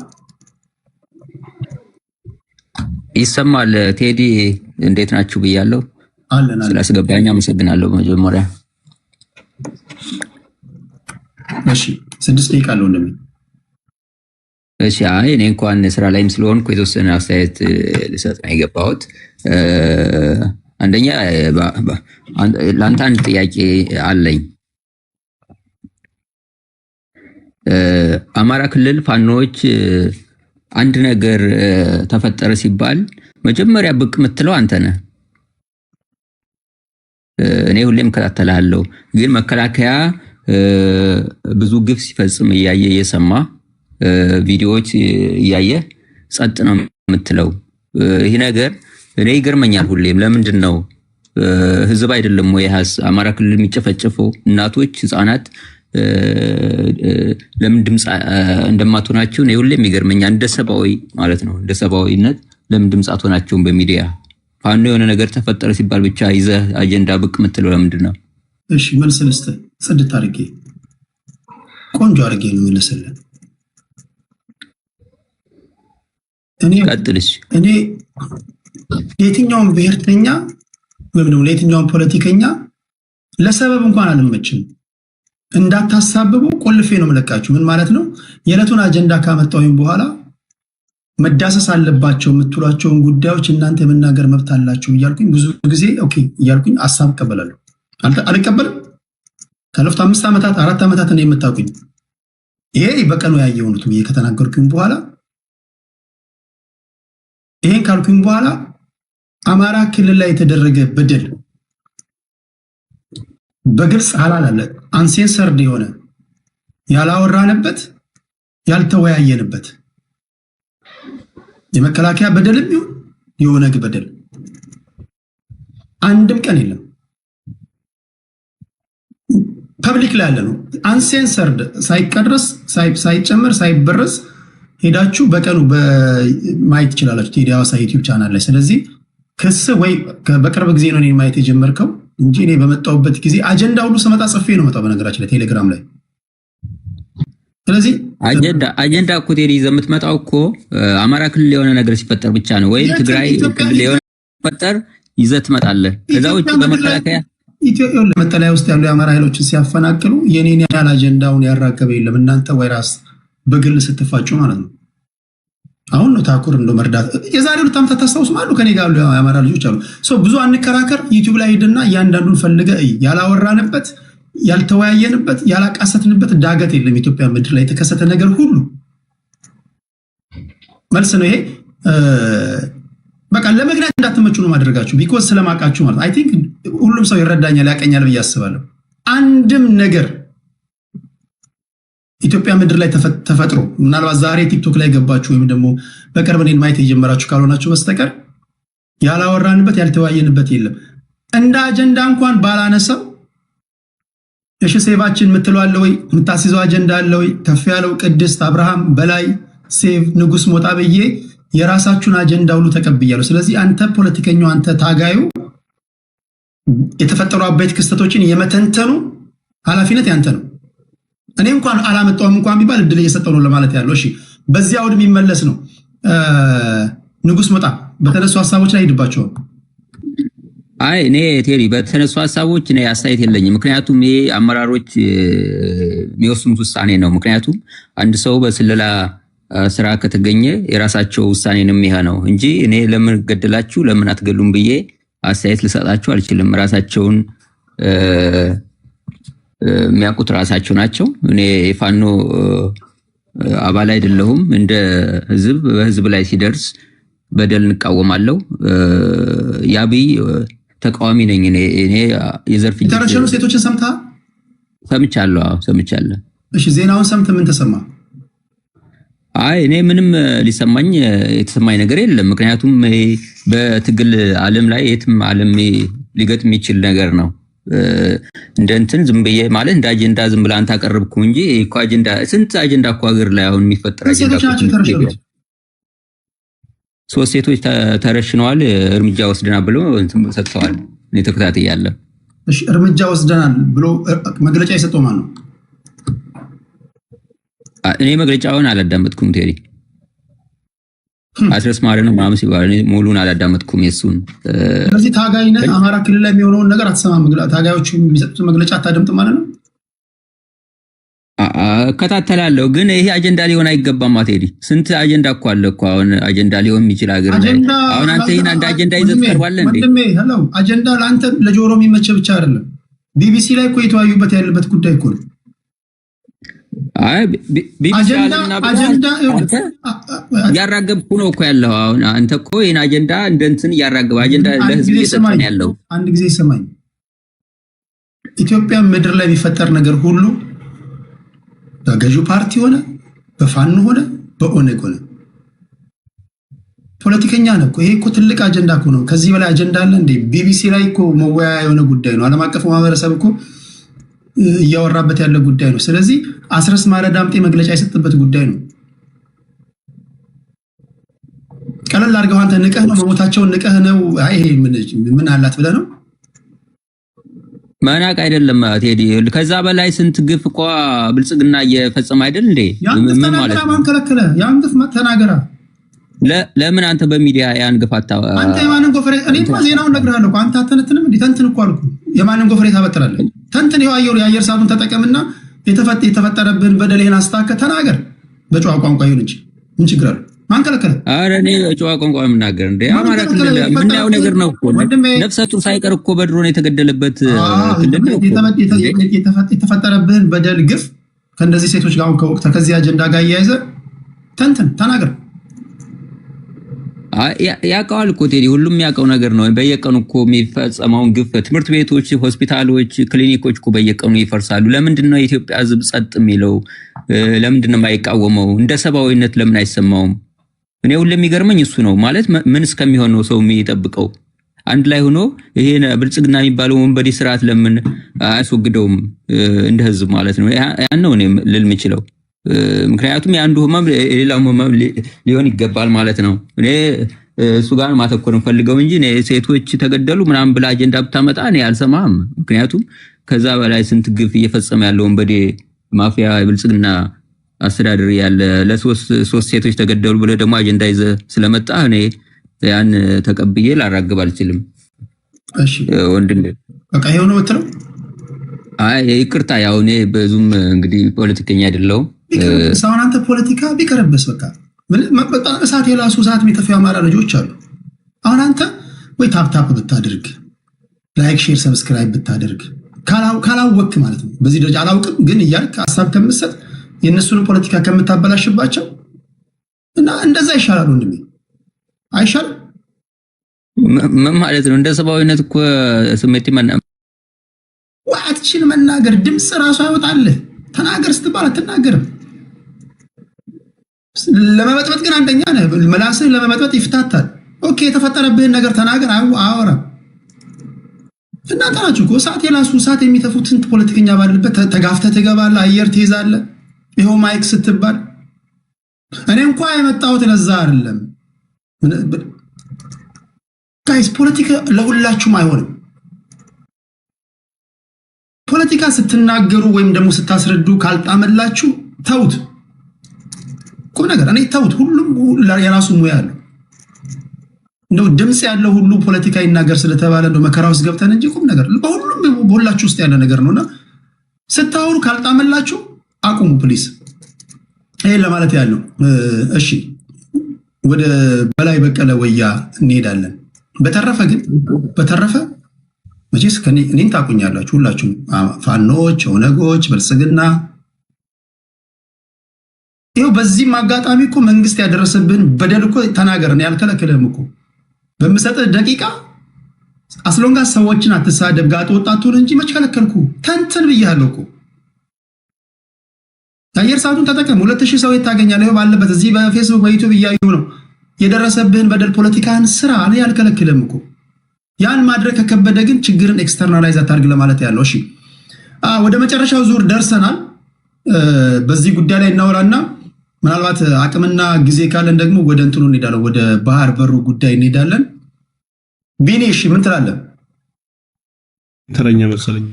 ይሰማል። ቴዲ እንዴት ናችሁ ብያለሁ። አለን ስላስገባኝ አመሰግናለሁ። መጀመሪያ እሺ 6 ደቂቃ አለው እንደሚ እሺ። አይ እኔ እንኳን ስራ ላይም ስለሆንኩ የተወሰነ አስተያየት ልሰጥ ነው የገባሁት። አንደኛ ለአንተ አንድ ጥያቄ አለኝ። አማራ ክልል ፋኖች አንድ ነገር ተፈጠረ ሲባል መጀመሪያ ብቅ የምትለው አንተ ነህ። እኔ ሁሌም እከታተላለሁ፣ ግን መከላከያ ብዙ ግፍ ሲፈጽም እያየ እየሰማ ቪዲዮዎች እያየ ጸጥ ነው የምትለው። ይህ ነገር እኔ ይገርመኛል ሁሌም። ለምንድን ነው ህዝብ አይደለም ወይ አማራ ክልል የሚጨፈጨፈው? እናቶች፣ ህፃናት ለምን ድምጽ እንደማትሆናቸው ነው ሁሌም ይገርመኛል። እንደ ሰብአዊ ማለት ነው፣ እንደ ሰብአዊነት ለምን ድምጽ አትሆናቸውም በሚዲያ? ፋኖ የሆነ ነገር ተፈጠረ ሲባል ብቻ ይዘህ አጀንዳ ብቅ የምትለው ለምንድን ነው? እሺ መልስ ልስጥህ። ጽድት አድርጌ ቆንጆ አድርጌ ነው መልስልህ። እኔ የትኛውም ብሔርተኛ ወይም ደግሞ ለየትኛውም ፖለቲከኛ ለሰበብ እንኳን አልመችም። እንዳታሳብቡ ቆልፌ ነው መለቃችሁ። ምን ማለት ነው? የዕለቱን አጀንዳ ካመጣሁኝ በኋላ መዳሰስ አለባቸው የምትሏቸውን ጉዳዮች እናንተ የመናገር መብት አላችሁ እያልኩኝ ብዙ ጊዜ ኦኬ እያልኩኝ ሀሳብ እቀበላለሁ። አልቀበልም። ካለፉት 5 ዓመታት 4 ዓመታት ነው የምታውቁኝ። ይሄ በቀኑ ያየሁት ብዬ ከተናገርኩኝ በኋላ ይሄን ካልኩኝ በኋላ አማራ ክልል ላይ የተደረገ በደል በግልጽ አላላለ አንሴንሰርድ የሆነ ያላወራንበት ያልተወያየንበት የመከላከያ በደልም ይሁን የኦነግ በደል አንድም ቀን የለም። ፐብሊክ ላይ ያለ ነው። አንሴንሰርድ ሳይቀረስ ሳይጨመር ሳይበረስ ሄዳችሁ በቀኑ ማየት ትችላላችሁ ቴዲ ሐዋሳ ዩቲዩብ ቻናል ላይ። ስለዚህ ክስ ወይ በቅርብ ጊዜ ነው እኔ ማየት የጀመርከው እንጂ እኔ በመጣሁበት ጊዜ አጀንዳ ሁሉ ስመጣ ጽፌ ነው መጣው በነገራችን ላይ ቴሌግራም ላይ። ስለዚህ አጀንዳ እኮ ቴዲ ይዘህ የምትመጣው እኮ አማራ ክልል የሆነ ነገር ሲፈጠር ብቻ ነው፣ ወይ ትግራይ ክልል የሆነ ሲፈጠር ይዘህ ትመጣለህ። ከዛ ውጭ በመከላከያ ኢትዮጵያ ለመጠለያ ውስጥ ያሉ የአማራ ኃይሎችን ሲያፈናቅሉ የኔን ያህል አጀንዳውን ያራገበ የለም። እናንተ ወይ ራስ በግል ስትፋጩ ማለት ነው። አሁን ነው ታኩር እንደው መርዳት የዛሬ 2 ዓመት ታስታውሱ ማለት ከኔ ጋር ያሉ የአማራ ልጆች አሉ። ብዙ አንከራከር። ዩቲዩብ ላይ ሄድና እያንዳንዱን ፈልገ ያላወራንበት ያልተወያየንበት ያላቃሰትንበት ዳገት የለም። ኢትዮጵያ ምድር ላይ የተከሰተ ነገር ሁሉ መልስ ነው ይሄ። በቃ ለመግናት እንዳትመቹ ነው ማድረጋችሁ ቢኮዝ ስለማቃችሁ ማለት አይ ቲንክ ሁሉም ሰው ይረዳኛል ያቀኛል ብዬ አስባለሁ። አንድም ነገር ኢትዮጵያ ምድር ላይ ተፈጥሮ ምናልባት ዛሬ ቲክቶክ ላይ ገባችሁ ወይም ደግሞ በቅርብ እኔን ማየት የጀመራችሁ ካልሆናችሁ በስተቀር ያላወራንበት ያልተወያየንበት የለም። እንደ አጀንዳ እንኳን ባላነሳው እሺ ሴቫችን የምትለው አለ ወይ? የምታስይዘው አጀንዳ አለ ወይ? ከፍ ያለው ቅድስት አብርሃም በላይ ሴቭ ንጉስ ሞጣ ብዬ የራሳችሁን አጀንዳ ሁሉ ተቀብያለሁ። ስለዚህ አንተ ፖለቲከኛው አንተ ታጋዩ የተፈጠሩ አበይት ክስተቶችን የመተንተኑ ኃላፊነት ያንተ ነው። እኔ እንኳን አላመጣውም እንኳን ቢባል እድል እየሰጠው ነው ለማለት ያለው። እሺ በዚያ ወድ የሚመለስ ነው። ንጉስ ሞጣ በተነሱ ሐሳቦች ላይ ሄድባቸው። አይ እኔ ቴሪ በተነሱ ሐሳቦች እኔ አስተያየት የለኝም። ምክንያቱም ይሄ አመራሮች የሚወስኑት ውሳኔ ነው። ምክንያቱም አንድ ሰው በስለላ ስራ ከተገኘ የራሳቸው ውሳኔ ነው የሚሆነው እንጂ እኔ ለምን ገደላችሁ ለምን አትገሉም ብዬ አስተያየት ልሰጣቸው አልችልም። ራሳቸውን የሚያውቁት ራሳቸው ናቸው። እኔ የፋኖ አባል አይደለሁም። እንደ ህዝብ በህዝብ ላይ ሲደርስ በደል እንቃወማለሁ። ያብይ ተቃዋሚ ነኝ። እኔ የዘርፍ የተረሸኑ ሴቶችን ሰምተሃል? ሰምቻለሁ። አዎ ሰምቻለሁ። እሺ ዜናውን ሰምተህ ምን ተሰማ? አይ እኔ ምንም ሊሰማኝ የተሰማኝ ነገር የለም። ምክንያቱም በትግል ዓለም ላይ የትም ዓለም ሊገጥም የሚችል ነገር ነው። እንደ እንትን ዝም ብዬ ማለት እንደ አጀንዳ ዝም ብለህ አንተ አቀረብኩ እንጂ እኮ አጀንዳ ስንት አጀንዳ እኮ ሀገር ላይ አሁን የሚፈጠር አጀንዳ ሶስት ሴቶች ተረሽነዋል፣ እርምጃ ወስደናል ብሎ እንትን ሰጥተዋል። እኔ ተከታትያለሁ። እሺ እርምጃ ወስደናል ብሎ መግለጫ የሰጠው ማን ነው? እኔ መግለጫውን አላዳመጥኩም። ቴሪ አስረስ ማረ ነው ምናምን ሲባል ሙሉን አላዳመጥኩም የሱን። ስለዚህ ታጋይ ነህ፣ አማራ ክልል ላይ የሚሆነውን ነገር አትሰማም። ታጋዮቹ የሚሰጡት መግለጫ አታደምጥ ማለት ነው? እከታተላለሁ፣ ግን ይሄ አጀንዳ ሊሆን አይገባም። ቴዲ ስንት አጀንዳ እኮ አለ እኮ አሁን አጀንዳ ሊሆን የሚችል ሀገር ላይ አሁን አንተ ይሄን አንድ አጀንዳ ይዘህ ትቀርባለህ እንዴ? ወንድሜ ሄሎ፣ አጀንዳ ለአንተ ለጆሮ የሚመች ብቻ አይደለም። ቢቢሲ ላይ እኮ የተወያዩበት ያለበት ጉዳይ እኮ ነው። አይ ቢቢሲ አጀንዳ ያራገብኩ ነው እኮ ያለው። አሁን አንተ እኮ ይሄን አጀንዳ እንደ እንትን ያራገበ አጀንዳ ለህዝብ እየሰጠን ያለው። አንድ ጊዜ ይሰማኝ። ኢትዮጵያ ምድር ላይ የሚፈጠር ነገር ሁሉ በገዢው ፓርቲ ሆነ በፋኖ ሆነ በኦነግ ሆነ ፖለቲከኛ ነው እኮ። ይሄ እኮ ትልቅ አጀንዳ እኮ ነው። ከዚህ በላይ አጀንዳ አለ እንዴ? ቢቢሲ ላይ እኮ መወያያ የሆነ ጉዳይ ነው። ዓለም አቀፉ ማህበረሰብ እኮ እያወራበት ያለ ጉዳይ ነው። ስለዚህ አስረስ ማረ ዳምጤ መግለጫ የሰጠበት ጉዳይ ነው። ቀለል አድርገው አንተ ንቀህ ነው መሞታቸውን ንቀህ ነው ይሄ ምን አላት ብለህ ነው? ማናቅ አይደለም ቴዲ። ከዛ በላይ ስንት ግፍ እኮ ብልጽግና እየፈጸመ አይደል እንዴ? ምን ማለት ነው? ማን ከለከለ? ያን ግፍ ተናገራ። ለምን አንተ በሚዲያ ያን ግፍ አታው? አንተ የማንን ጎፈሬ? እኔ እኮ ዜናውን ነግሬሃለሁ። አንተ አተነትንም እንዴ? ተንትን እኮ አልኩ። የማንን ጎፈሬ ታበጥራለህ? ተንትን ይኸው የአየር ሰዓቱን ተጠቀምና የተፈጠረብህን በደልህን አስተካክል፣ ተናገር። በጨዋ ቋንቋ ይሁን እንጂ ምን ችግር አለው? ማን ከለከለ? ኧረ እኔ በጨዋ ቋንቋ የምናገር እንዴ? አማራ ክልል የምናየው ነገር ነው እኮ። ነፍሰ ጡር ሳይቀር እኮ በድሮን የተገደለበት ክልል ነው። የተፈጠረብህን በደል ግፍ ከእንደዚህ ሴቶች ጋር ከወቅት ከዚህ አጀንዳ ጋር እያይዘ ተንትን ተናገር። ያውቀዋል እኮ ቴዲ፣ ሁሉም ያውቀው ነገር ነው። በየቀኑ እኮ የሚፈጸመውን ግፍ ትምህርት ቤቶች፣ ሆስፒታሎች፣ ክሊኒኮች እኮ በየቀኑ ይፈርሳሉ። ለምንድን ነው የኢትዮጵያ ሕዝብ ጸጥ የሚለው? ለምንድን ነው የማይቃወመው? እንደ ሰብአዊነት ለምን አይሰማውም? እኔ ሁሉ የሚገርመኝ እሱ ነው። ማለት ምን እስከሚሆን ነው ሰው የሚጠብቀው? አንድ ላይ ሆኖ ይሄን ብልጽግና የሚባለው ወንበዴ ስርዓት ለምን አያስወግደውም? እንደ ህዝብ ማለት ነው። ያን ነው እኔ ልል የምችለው። ምክንያቱም የአንዱ ህመም የሌላው ህመም ሊሆን ይገባል ማለት ነው። እኔ እሱ ጋር ማተኮር እንፈልገው እንጂ እኔ ሴቶች ተገደሉ ምናምን ብላ አጀንዳ ብታመጣ እኔ አልሰማም። ምክንያቱም ከዛ በላይ ስንት ግፍ እየፈጸመ ያለው ወንበዴ ማፊያ ብልጽግና አስተዳደር ያለ ለሶስት ሴቶች ተገደሉ ብለ ደግሞ አጀንዳ ይዘ ስለመጣ እኔ ያን ተቀብዬ ላራግብ አልችልም። እሺ ወንድም በቃ ይሄው ነው ወጥተው። አይ ይቅርታ፣ ያው እኔ ብዙም እንግዲህ ፖለቲከኛ አይደለሁም። ሳውን አንተ ፖለቲካ ቢቀርብስ በቃ በጣም እሳት የላሱ እሳት የሚተፋው አማራ ልጆች አሉ። አሁን አንተ ወይ ታፕ ብታደርግ ላይክ፣ ሼር፣ ሰብስክራይብ ብታደርግ ካላወቅ ማለት ነው። በዚህ ደረጃ አላውቅም ግን እያልክ ሀሳብ ከምትሰጥ የእነሱን ፖለቲካ ከምታበላሽባቸው እና እንደዛ ይሻላል ወንድሜ፣ አይሻልም? ምን ማለት ነው? እንደ ሰብአዊነት እኮ ስሜት ዋትሽን መናገር ድምፅ ራሱ አይወጣልህ። ተናገር ስትባል አትናገርም። ለመመጥመጥ ግን አንደኛ ነህ። ምላስህን ለመመጥመጥ ይፍታታል። ኦኬ የተፈጠረብህን ነገር ተናገር። አወራም። እናንተ ናችሁ እኮ እሳት የላሱ እሳት የሚተፉት ስንት ፖለቲከኛ ባለበት ተጋፍተህ ትገባለህ፣ አየር ትይዛለህ። ይኸው ማይክ ስትባል እኔ እንኳን የመጣሁት ለዛ አይደለም። ጋይስ ፖለቲካ ለሁላችሁም አይሆንም። ፖለቲካ ስትናገሩ ወይም ደግሞ ስታስረዱ ካልጣመላችሁ ተውት። ቁም ነገር እኔ ተውት። ሁሉም የራሱ ሙያ አለው። እንደው ድምጽ ያለው ሁሉ ፖለቲካ ይናገር ስለተባለ እንደው መከራ ውስጥ ገብተን እንጂ ቁም ነገር በሁሉም በሁላችሁ ውስጥ ያለ ነገር ነውና ስታወሩ ካልጣመላችሁ አቁሙ ፕሊስ። ይሄን ለማለት ያለው። እሺ ወደ በላይ በቀለ ወያ እንሄዳለን። በተረፈ መቼስ እኔን ታቁኛላችሁ ሁላችሁም ፋኖች፣ ኦነጎች፣ ብልጽግና ይኸው በዚህም አጋጣሚ እኮ መንግስት ያደረሰብን በደል እኮ ተናገርን ያልከለከለም እኮ በምሰጥህ ደቂቃ አስሎንጋ ሰዎችን አትሳደብ ጋጥ ወጣቱን እንጂ መች ከለከልኩ? ተንትን ብያለሁ እኮ። አየር ሰዓቱን ተጠቀም። 2000 ሰው ታገኛለህ ባለበት እዚህ በፌስቡክ በዩቲዩብ እያዩ ነው የደረሰብህን በደል ፖለቲካን ስራ ነው ያልከለከለም እኮ። ያን ማድረግ ከከበደ ግን ችግርን ኤክስተርናላይዝ አታርግ ለማለት ያለው። እሺ ወደ መጨረሻው ዙር ደርሰናል። በዚህ ጉዳይ ላይ እናወራና ምናልባት አቅምና ጊዜ ካለን ደግሞ ወደ እንትኑ እንሄዳለን፣ ወደ ባህር በሩ ጉዳይ እንሄዳለን። ቢኒ እሺ ምን ትላለህ? ተረኛ መሰለኝ።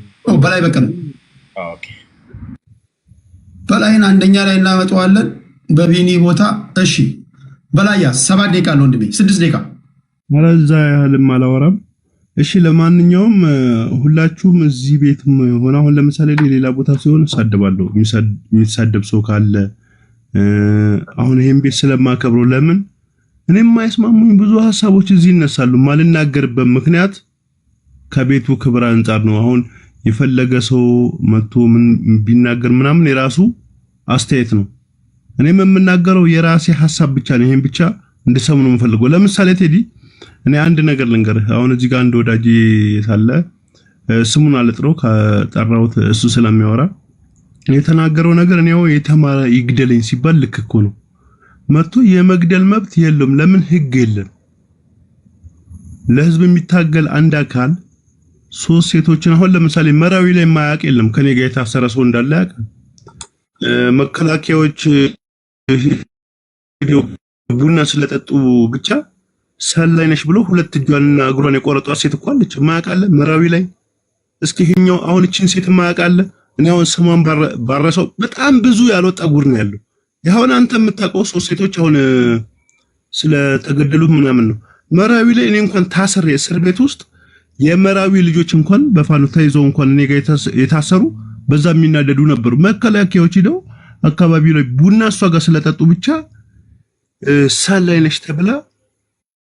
በላይ በቀለ በላይን አንደኛ ላይ እናመጣዋለን በቢኒ ቦታ። እሺ በላያ 7 ደቂቃ ነው ወንድሜ፣ 6 ደቂቃ ማለዛ ያህልም አላወራም። እሺ ለማንኛውም ሁላችሁም እዚህ ቤትም ሆነ አሁን ለምሳሌ ሌላ ቦታ ሲሆን እሳደባለሁ። የሚሳደብ ሰው ካለ አሁን ይሄን ቤት ስለማከብረው ለምን እኔም የማይስማሙኝ ብዙ ሐሳቦች እዚህ ይነሳሉ። ማልናገርበት ምክንያት ከቤቱ ክብር አንፃር ነው። አሁን የፈለገ ሰው መጥቶ ምን ቢናገር ምናምን የራሱ አስተያየት ነው። እኔም የምናገረው የራሴ ሐሳብ ብቻ ነው። ይሄን ብቻ እንድሰሙ ነው የምፈልገው። ለምሳሌ ቴዲ እኔ አንድ ነገር ልንገርህ። አሁን እዚህ ጋር አንድ ወዳጅ ሳለ ስሙን አልጥረው ከጠራውት እሱ ስለሚያወራ የተናገረው ነገር እኔው የተማረ ይግደለኝ ሲባል ልክ እኮ ነው። መጥቶ የመግደል መብት የለም። ለምን ህግ የለም? ለህዝብ የሚታገል አንድ አካል 3 ሴቶችን አሁን ለምሳሌ መራዊ ላይ ማያቅ የለም። ከኔ ጋር የታሰረ ሰው እንዳለ ያውቅ። መከላከያዎች ቡና ስለጠጡ ብቻ ሰላይ ነሽ ብሎ 2 እጇንና እግሯን የቆረጧት ሴት እኮ አለች። ማያውቃለ መራዊ ላይ እስኪ ይሄኛው አሁን እቺን ሴት ማያውቃለ። እኔ አሁን ስሟን ባረሰው በጣም ብዙ ያልወጣ ጉር ነው ያለው። ይሁን አንተ የምታውቀው 3 ሴቶች አሁን ስለተገደሉት ምናምን ነው። መራዊ ላይ እኔ እንኳን ታሰረ እስር ቤት ውስጥ የመራዊ ልጆች እንኳን በፋኖ ተይዘው እንኳን እኔ ጋር የታሰሩ በዛ የሚናደዱ ነበሩ። መከላከያዎች ሄደው አካባቢው ላይ ቡና እሷ ጋር ስለጠጡ ብቻ ሰላይ ነሽ ተብላ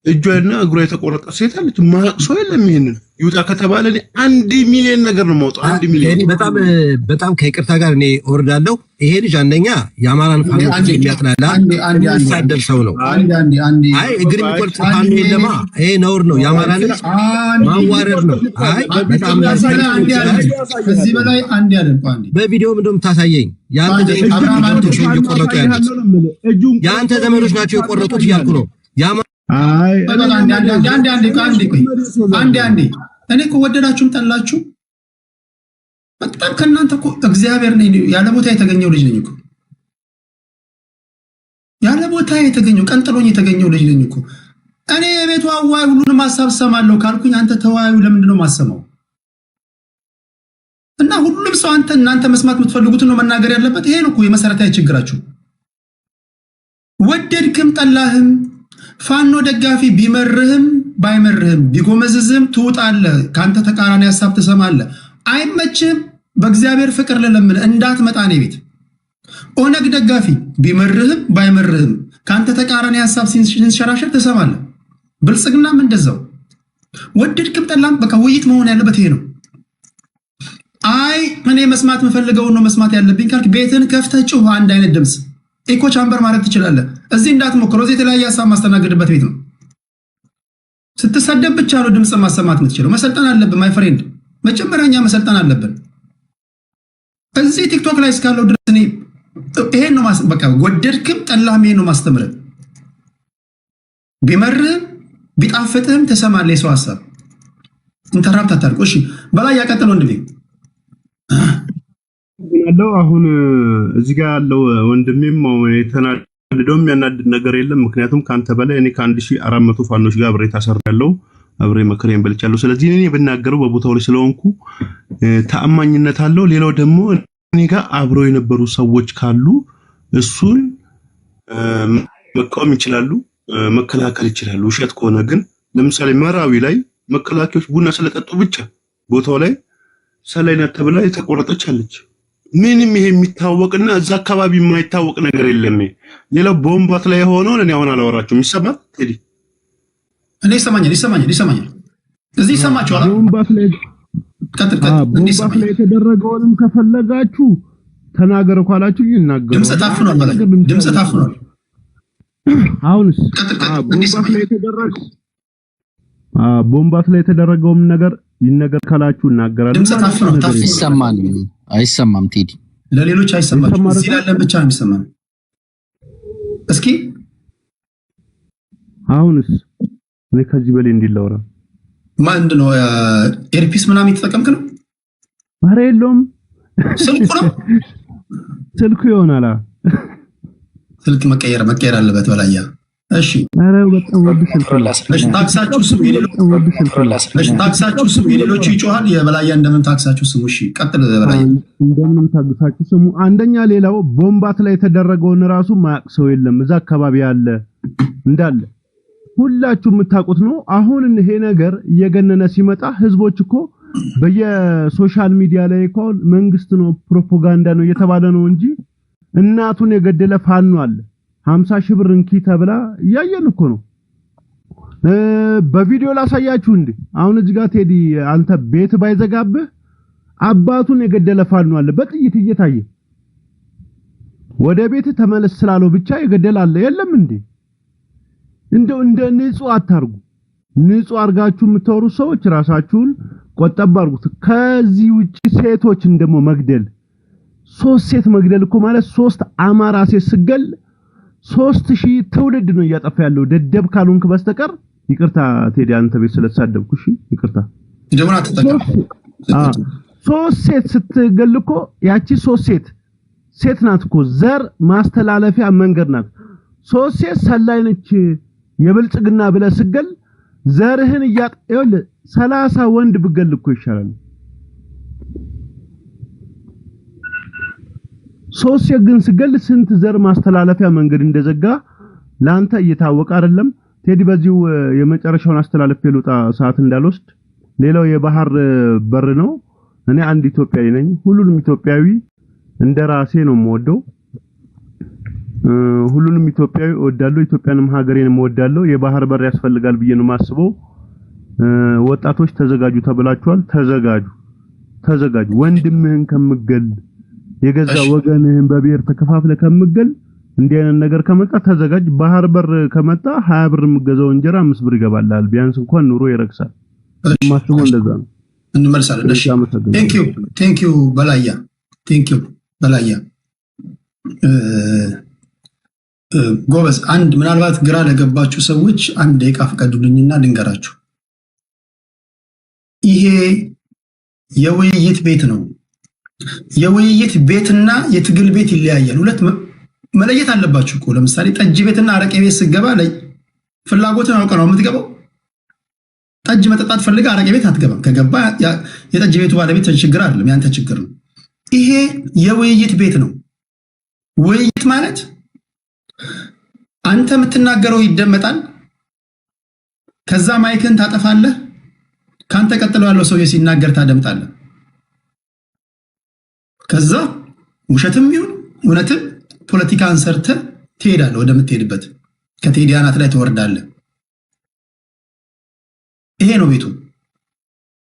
እጇና እግሯ የተቆረጠ ሴት አለች። ማቅሶ የለም። ይሄንን ይውጣ ከተባለ 1 ሚሊዮን ነገር ነው ማውጣው። 1 ሚሊዮን በጣም ከይቅርታ ጋር እኔ ወርዳለሁ። ይሄ ልጅ አንደኛ የአማራን ፋኖ የሚያጥላላ የሚሳደብ ሰው ነው። አይ እግር የሚቆርጥ ፋኖ የለማ። ይሄ ነውር ነው። የአማራን ልጅ ማዋረድ ነው። አይ በጣም ከዚህ በላይ አንድ ያለን በቪዲዮ ምንድነው የምታሳየኝ? ያንተ ዘመዶች ናቸው የቆረጡት እያልኩ ነው። አይ አንዴ እኔ እኮ ወደዳችሁም ጠላችሁ በጣም ከእናንተ እኮ እግዚአብሔር ነኝ ያለ ቦታ የተገኘው ልጅ ነኝ እኮ። ያለ ቦታ የተገኘው ቀንጥሎኝ የተገኘው ልጅ ነኝ እኮ። እኔ የቤቱ አዋይ ሁሉንም ሐሳብ ሰማለሁ ካልኩኝ አንተ ተዋዩ ለምንድን ነው የማሰማው? እና ሁሉም ሰው እናንተ መስማት የምትፈልጉትን ነው መናገር ያለበት። ይሄ ነው እኮ የመሰረታዊ ችግራችሁ። ወደድክም ጠላህም ፋኖ ደጋፊ ቢመርህም ባይመርህም ቢጎመዝዝም ትውጣለህ። ካንተ ተቃራኒ ሐሳብ ትሰማለህ። አይመችም። በእግዚአብሔር ፍቅር ለለምን እንዳትመጣ ነው ቤት። ኦነግ ደጋፊ ቢመርህም ባይመርህም ካንተ ተቃራኒ ሐሳብ ሲንሸራሸር ትሰማለህ። ብልጽግናም እንደዛው። ወደድክም ጠላም በቃ ውይይት መሆን ያለበት ይሄ ነው። አይ እኔ መስማት የምፈልገው ነው መስማት ያለብኝ ካልክ ቤትን ከፍተህ ጩህ። አንድ አይነት ድምጽ ኢኮ ቻምበር ማድረግ ትችላለህ። እዚህ እንዳትሞክረው። እዚህ የተለያየ ሐሳብ ማስተናገድበት ቤት ነው። ስትሰደብ ብቻ ነው ድምጽ ማሰማት የምትችለው። መሰልጠን አለብን ማይ ፍሬንድ። መጀመሪያኛ መሰልጠን አለብን። እዚህ ቲክቶክ ላይ እስካለው ድረስ እኔ ይሄን ነው በቃ ወደድክም ጠላህም ይሄን ነው ማስተምረን። ቢመርህም ቢጣፍጥህም ትሰማለህ የሰው ሐሳብ። ኢንተራፕት አታርቁ። እሺ በላይ ያቀጥል ወንድሜ። ያለው አሁን እዚህ ጋር ያለው ወንድሜም የተናደደው የሚያናድድ ነገር የለም። ምክንያቱም ካንተ በላይ እኔ ከ1400 ፋኖች ጋር አብሬ ታሰርያለሁ፣ አብሬ መከረኝ በልቻለሁ። ስለዚህ እኔ ብናገረው በቦታው ላይ ስለሆንኩ ተአማኝነት አለው። ሌላው ደግሞ እኔ ጋር አብረው የነበሩ ሰዎች ካሉ እሱን መቃወም ይችላሉ፣ መከላከል ይችላሉ። ውሸት ከሆነ ግን ለምሳሌ መራዊ ላይ መከላከያዎች ቡና ስለጠጡ ብቻ ቦታው ላይ ሰላይ ናት ተብላ የተቆረጠች አለች። ምንም ይሄ የሚታወቅና እዛ አካባቢ የማይታወቅ ነገር የለም። ሌላው ቦምባት ላይ የሆነውን እኔ አሁን አላወራችሁም። ይሰማል ቴዲ? እኔ ይሰማኛል። እዚህ ይሰማችኋል? ቦምባት ላይ የተደረገውንም ከፈለጋችሁ ተናገሩ ካላችሁ ይናገሩ። ድምጽ ታፍኗል። አሁንስ ቦምባት ላይ የተደረገውም ነገር ይነገር ካላችሁ እናገራለሁ። ድምጽ ታፍኗል። ይሰማል? አይሰማም ቴዲ? ለሌሎች አይሰማችም። እዚህ ላለን ብቻ ነው የሚሰማን። እስኪ አሁንስ እኔ ከዚህ በላይ እንዲላወራ ምንድነው? ኤርፒስ ምናምን የተጠቀምክ ነው? ኧረ የለውም። ስልኩ ነው። ስልኩ ይሆናል። ስልክ መቀየር አለበት በላያ። እሺ ኧረ በጣም ወድ ስልክ ነው። ታክሳችሁ ስሙ የሌሎቹ ይጮሃል። የበላያ እንደምን ታክሳችሁ ስሙ። እሺ ቀጥል በላያ። እንደምን ታክሳችሁ ስሙ። አንደኛ ሌላው ቦምባት ላይ የተደረገውን ራሱ ማያውቅ ሰው የለም። እዛ አካባቢ ያለ እንዳለ ሁላችሁ የምታውቁት ነው። አሁን ይሄ ነገር እየገነነ ሲመጣ ህዝቦች እኮ በየሶሻል ሚዲያ ላይ እኮ መንግስት ነው ፕሮፓጋንዳ ነው እየተባለ ነው እንጂ እናቱን የገደለ ፋኖ አለ 50 ሺህ ብር እንኪ ተብላ እያየን እኮ ነው። በቪዲዮ ላሳያችሁ እንዴ። አሁን እዚህ ጋር ቴዲ አንተ ቤት ባይዘጋብህ አባቱን የገደለ ፋኖ አለ በጥይት እየታየ ወደ ቤት ተመለስ ስላለው ብቻ የገደለ አለ የለም እንዴ? እንደው እንደ ንጹህ አታርጉ። ንጹህ አርጋችሁ የምታወሩ ሰዎች ራሳችሁን ቆጠብ አርጉት። ከዚህ ውጪ ሴቶችን ደግሞ መግደል 3 ሴት መግደል እኮ ማለት 3 አማራ ሴት ስገል 3000 ትውልድ ነው እያጠፋ ያለው። ደደብ ካልሆንክ በስተቀር ይቅርታ ቴዲ አንተ ቤት ስለተሳደብኩ እሺ ይቅርታ። ደውና ተጠቀም። 3 ሴት ስትገል እኮ ያቺ 3 ሴት ናት እኮ ዘር ማስተላለፊያ መንገድ ናት። 3 ሴት ሰላይ ነች የብልጽግና ብለ ስገል ዘርህን ይኸውል 30 ወንድ ብገል እኮ ይሻላል። 3 ግን ስገል ስንት ዘር ማስተላለፊያ መንገድ እንደዘጋ ላንተ እየታወቀ አይደለም ቴዲ። በዚሁ የመጨረሻውን አስተላለፍ የሉጣ ሰዓት እንዳልወስድ። ሌላው የባህር በር ነው። እኔ አንድ ኢትዮጵያዊ ነኝ። ሁሉንም ኢትዮጵያዊ እንደራሴ ነው የምወደው። ሁሉንም ኢትዮጵያዊ እወዳለሁ። ኢትዮጵያንም ሀገሬንም እወዳለሁ። የባህር በር ያስፈልጋል ብዬ ነው የማስበው። ወጣቶች ተዘጋጁ ተብላችኋል። ተዘጋጁ። ወንድምህን ከምገል የገዛ ወገንህን በብሔር ተከፋፍለ ከምገል እንዲህ አይነት ነገር ከመጣ ተዘጋጅ። ባህር በር ከመጣ 20 ብር የምገዛው እንጀራ 5 ብር ይገባላል። ቢያንስ እንኳን ኑሮ ይረክሳል። ማስበው እንደዛ ነው። እንመልሳለን። እሺ ቴንክ ዩ በላያ ጎበዝ። አንድ ምናልባት ግራ ለገባችሁ ሰዎች አንድ ደቂቃ ፈቀዱልኝና ልንገራችሁ። ይሄ የውይይት ቤት ነው። የውይይት ቤትና የትግል ቤት ይለያያል። ሁለት መለየት አለባችሁ እኮ። ለምሳሌ ጠጅ ቤትና አረቄ ቤት ስገባ ላይ ፍላጎትን አውቀ ነው የምትገባው። ጠጅ መጠጣት ፈልጋ አረቄ ቤት አትገባም። ከገባ የጠጅ ቤቱ ባለቤት ችግር አይደለም፣ ያንተ ችግር ነው። ይሄ የውይይት ቤት ነው። ውይይት ማለት አንተ የምትናገረው ይደመጣል። ከዛ ማይክን ታጠፋለህ። ካንተ ቀጥለው ያለው ሰው ሲናገር ታደምጣለህ። ከዛ ውሸትም ይሁን እውነትም ፖለቲካን ሰርተህ ትሄዳለህ ወደምትሄድበት። ከቴዲ አናት ላይ ትወርዳለህ። ይሄ ነው ቤቱ።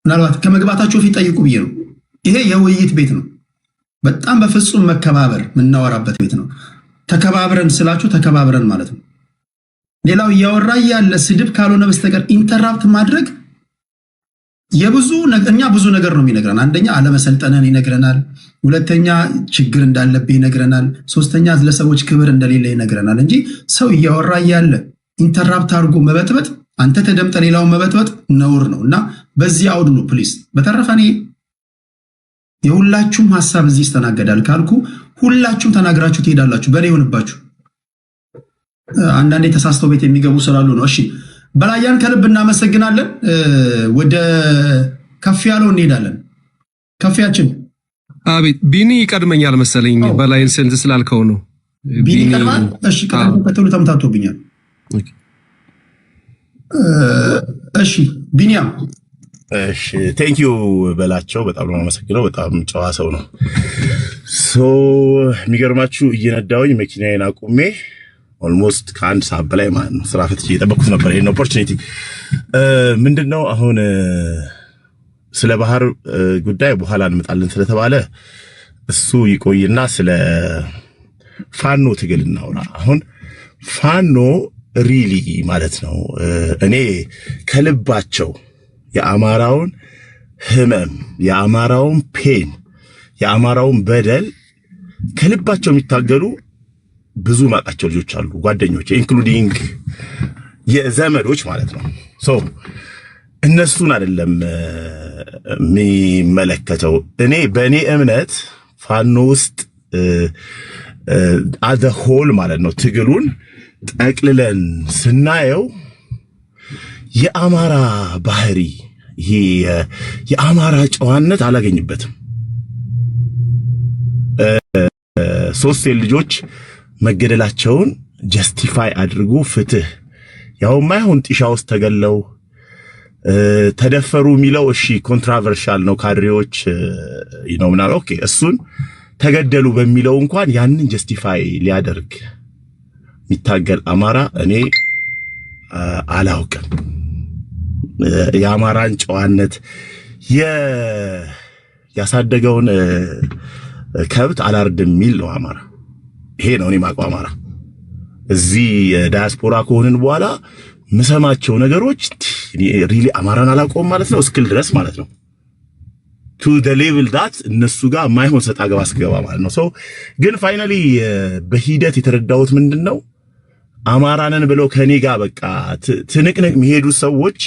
ምናልባት ከመግባታችሁ ፊት ጠይቁ ብዬ ነው። ይሄ የውይይት ቤት ነው። በጣም በፍጹም መከባበር የምናወራበት ቤት ነው። ተከባብረን ስላችሁ ተከባብረን ማለት ነው። ሌላው እያወራ ያለ ስድብ ካልሆነ በስተቀር ኢንተራፕት ማድረግ እኛ ብዙ ነገር ነው የሚነግረን። አንደኛ አለመሰልጠነን ይነግረናል። ሁለተኛ ችግር እንዳለብህ ይነግረናል። ሶስተኛ ለሰዎች ክብር እንደሌለ ይነግረናል እንጂ ሰው እያወራ ያለ ኢንተራፕት አድርጎ መበጥበጥ፣ አንተ ተደምጠ ሌላውን መበጥበጥ ነውር ነው እና በዚህ አውድ ነው ፕሊስ። በተረፈ እኔ የሁላችሁም ሐሳብ እዚህ ይስተናገዳል ካልኩ ሁላችሁም ተናግራችሁ ትሄዳላችሁ። በኔ ይሁንባችሁ። አንዳንዴ ተሳስተው ቤት የሚገቡ ስላሉ ነው። እሺ በላያን ከልብ እናመሰግናለን። ወደ ከፍ ያለው እንሄዳለን። ከፍያችን አቤት ቢኒ ይቀድመኛል መሰለኝ። በላይን ሴንት ስላልከው ነው ቢኒ ይቀድማል። እሺ ከተሉ ተምታቶብኛል። እሺ ቢኒያም። እሺ ቴንክ ዩ በላቸው። በጣም ነው የማመሰግነው። በጣም ጨዋ ሰው ነው። የሚገርማችሁ እየነዳሁኝ መኪናዬን አቁሜ ኦልሞስት ከአንድ ሰዓት በላይ ማለት ነው ስራ ፈትቼ እየጠበኩት ነበር ይሄን ኦፖርቹኒቲ። ምንድነው አሁን ስለ ባህር ጉዳይ በኋላ እንመጣለን ስለተባለ እሱ ይቆይና ስለ ፋኖ ትግል እናውራ። አሁን ፋኖ ሪሊ ማለት ነው እኔ ከልባቸው የአማራውን ህመም፣ የአማራውን ፔን፣ የአማራውን በደል ከልባቸው የሚታገሉ ብዙ ማቃቸው ልጆች አሉ፣ ጓደኞች ኢንክሉዲንግ የዘመዶች ማለት ነው። እነሱን አይደለም የሚመለከተው። በእኔ እምነት ፋኖ ውስጥ አዘ ሆል ማለት ነው ትግሉን ጠቅልለን ስናየው የአማራ ባህሪ ይሄ የአማራ ጨዋነት አላገኝበትም። ሶስት ልጆች መገደላቸውን ጀስቲፋይ አድርጉ ፍትህ ያው ማይሆን ጢሻ ውስጥ ተገለው ተደፈሩ የሚለው እሺ ኮንትራቨርሻል ነው። ካድሬዎች ነው ምናምን ኦኬ፣ እሱን ተገደሉ በሚለው እንኳን ያንን ጀስቲፋይ ሊያደርግ የሚታገል አማራ እኔ አላውቅም። የአማራን ጨዋነት ያሳደገውን ከብት አላርድም የሚል ነው አማራ። ይሄ ነው እኔ ማውቀው አማራ። እዚህ ዳያስፖራ ከሆንን በኋላ ምሰማቸው ነገሮች ሪሊ አማራን አላውቀውም ማለት ነው እስክል ድረስ ማለት ነው ቱ ዘ ሌቭል ዳት እነሱ ጋር ማይሆን ሰጣ ገባ አስገባ ማለት ነው። ግን ፋይናሊ በሂደት የተረዳሁት ምንድነው አማራንን ብለው ከኔ ጋር በቃ ትንቅንቅ የሚሄዱ ሰዎች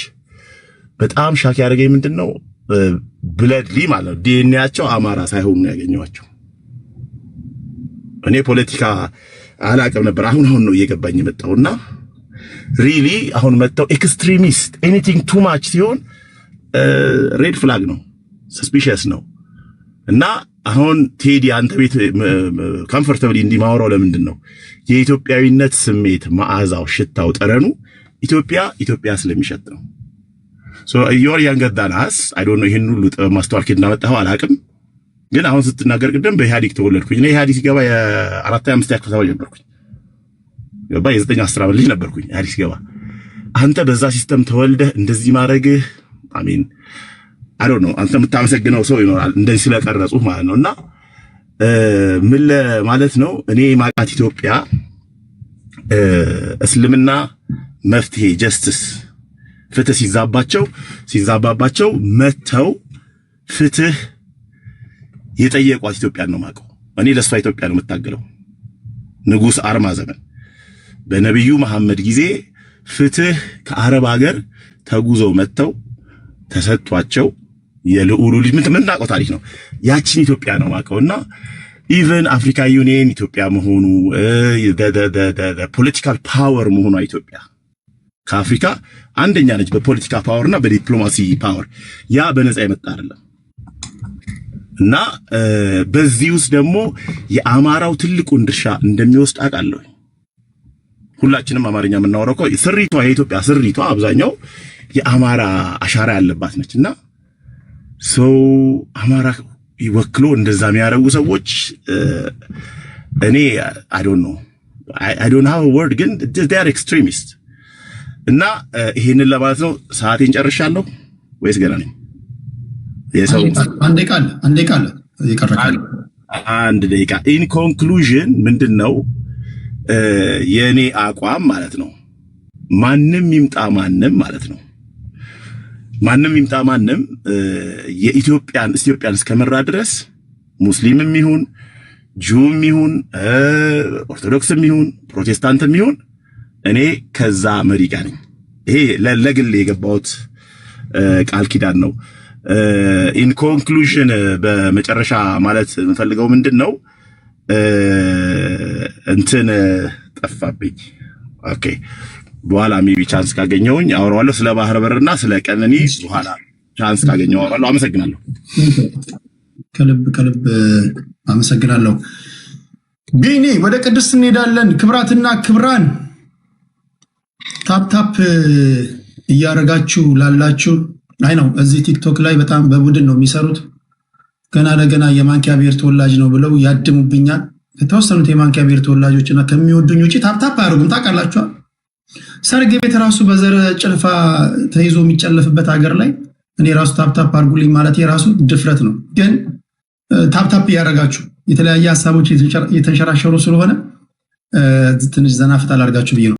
በጣም ሻክ ያደረገኝ ምንድነው ብለድሊ ማለት ነው ዲኤንኤያቸው አማራ ሳይሆኑ ነው ያገኘዋቸው። እኔ ፖለቲካ አላውቅም ነበር፣ አሁን ነው እየገባኝ የመጣውና ሪሊ አሁን መጣው ኤክስትሪሚስት ኤኒቲንግ ቱ ማች ሲሆን ሬድ ፍላግ ነው፣ ሰስፒሺየስ ነው። እና አሁን ቴዲ አንተ ቤት ኮምፎርታብሊ እንዲማወራው ለምንድን ነው የኢትዮጵያዊነት ስሜት መዓዛው፣ ሽታው፣ ጠረኑ ኢትዮጵያ ስለሚሸት ነው። you're younger than us I don't know ይሄን ሁሉ ማስተዋል ከእንዳመጣው አላውቅም። ግን አሁን ስትናገር ቅድም በኢህአዲግ ተወለድኩኝ እኔ ኢህአዲግ ሲገባ የ4-5 ያክል ተባለ ነበርኩኝ ገባ የ9-10 ዓመት ልጅ ነበርኩኝ ኢህአዲግ ሲገባ። አንተ በዛ ሲስተም ተወልደህ እንደዚህ ማድረግህ አሜን I don't know አንተ የምታመሰግነው ሰው ይኖራል እንደዚህ ስለቀረጹ ማለት ነውና ምን ማለት ነው እኔ ማቃት ኢትዮጵያ እስልምና መፍትሄ ጀስቲስ ፍትህ ሲዛባባቸው መተው ፍትህ የጠየቋት ኢትዮጵያን ነው ማቀው። እኔ ለሷ ኢትዮጵያ ነው የምታገለው። ንጉስ አርማ ዘመን በነብዩ መሐመድ ጊዜ ፍትህ ከአረብ ሀገር ተጉዘው መተው ተሰጥቷቸው የልዑሉ ልጅ ምን ታውቀው ታሪክ ነው። ያቺን ኢትዮጵያ ነው ማቀውና ኢቨን አፍሪካ ዩኒየን ኢትዮጵያ መሆኑ ፖለቲካል ፓወር መሆኗ ኢትዮጵያ ከአፍሪካ አንደኛ ነች በፖለቲካ ፓወርና በዲፕሎማሲ ፓወር። ያ በነፃ የመጣ አይደለም። እና በዚህ ውስጥ ደግሞ የአማራው ትልቁን ድርሻ እንደሚወስድ አውቃለሁ። ሁላችንም አማርኛ የምናወራው እኮ ስሪቷ የኢትዮጵያ ስሪቷ አብዛኛው የአማራ አሻራ ያለባት ነችና አማራ ይወክሎ እንደዛ የሚያደርጉ ሰዎች እኔ I don't have a word ግን they are extremists። እና ይሄንን ለማለት ነው። ሰዓቴን ጨርሻለሁ ወይስ ገና ነኝ? የሰው አንዴ ቃል ይቀርካል። አንድ ደቂቃ ኢን ኮንክሉዥን ምንድነው የኔ አቋም ማለት ነው ማንም ይምጣ ማንም ማለት ነው ማንም ይምጣ ማንም የኢትዮጵያን እስከመራ ድረስ ሙስሊምም ይሁን ጁም ይሁን ኦርቶዶክስም ይሁን ፕሮቴስታንትም ይሁን እኔ ከዛ መሪ ጋር ነኝ። ይሄ ለግል የገባሁት ቃል ኪዳን ነው። ኢን ኮንክሉዥን በመጨረሻ ማለት የምፈልገው ምንድነው እንትን ጠፋብኝ። ኦኬ በኋላ ሜቢ ቻንስ ካገኘሁኝ አወራዋለሁ ስለ ባህር በርና ስለ ቀነኒ በኋላ ቻንስ ካገኘሁ አወራለሁ። አመሰግናለሁ። ከልብ አመሰግናለሁ። ቢኒ ወደ ቅድስት እንሄዳለን። ክብራትና ክብራን ታፕ እያረጋችሁ ላላችሁ አይ ነው እዚህ ቲክቶክ ላይ በጣም በቡድን ነው የሚሰሩት። ገና ለገና የማንኪያ ብሔር ተወላጅ ነው ብለው ያድሙብኛል። የተወሰኑት የማንኪያ ብሔር ተወላጆችና ከሚወዱኝ ውጪ ታፕታፕ አያደርጉም። ታውቃላችሁ ሰርግ ቤት ራሱ በዘር ጭልፋ ተይዞ የሚጨለፍበት ሀገር ላይ እኔ ራሱ ታፕታፕ አድርጉልኝ ማለት የራሱ ድፍረት ነው። ግን ታፕታፕ እያረጋችሁ የተለያየ ሐሳቦች የተንሸራሸሩ ስለሆነ ትንሽ ዘና ፈታ ላድርጋችሁ ብዬ ነው።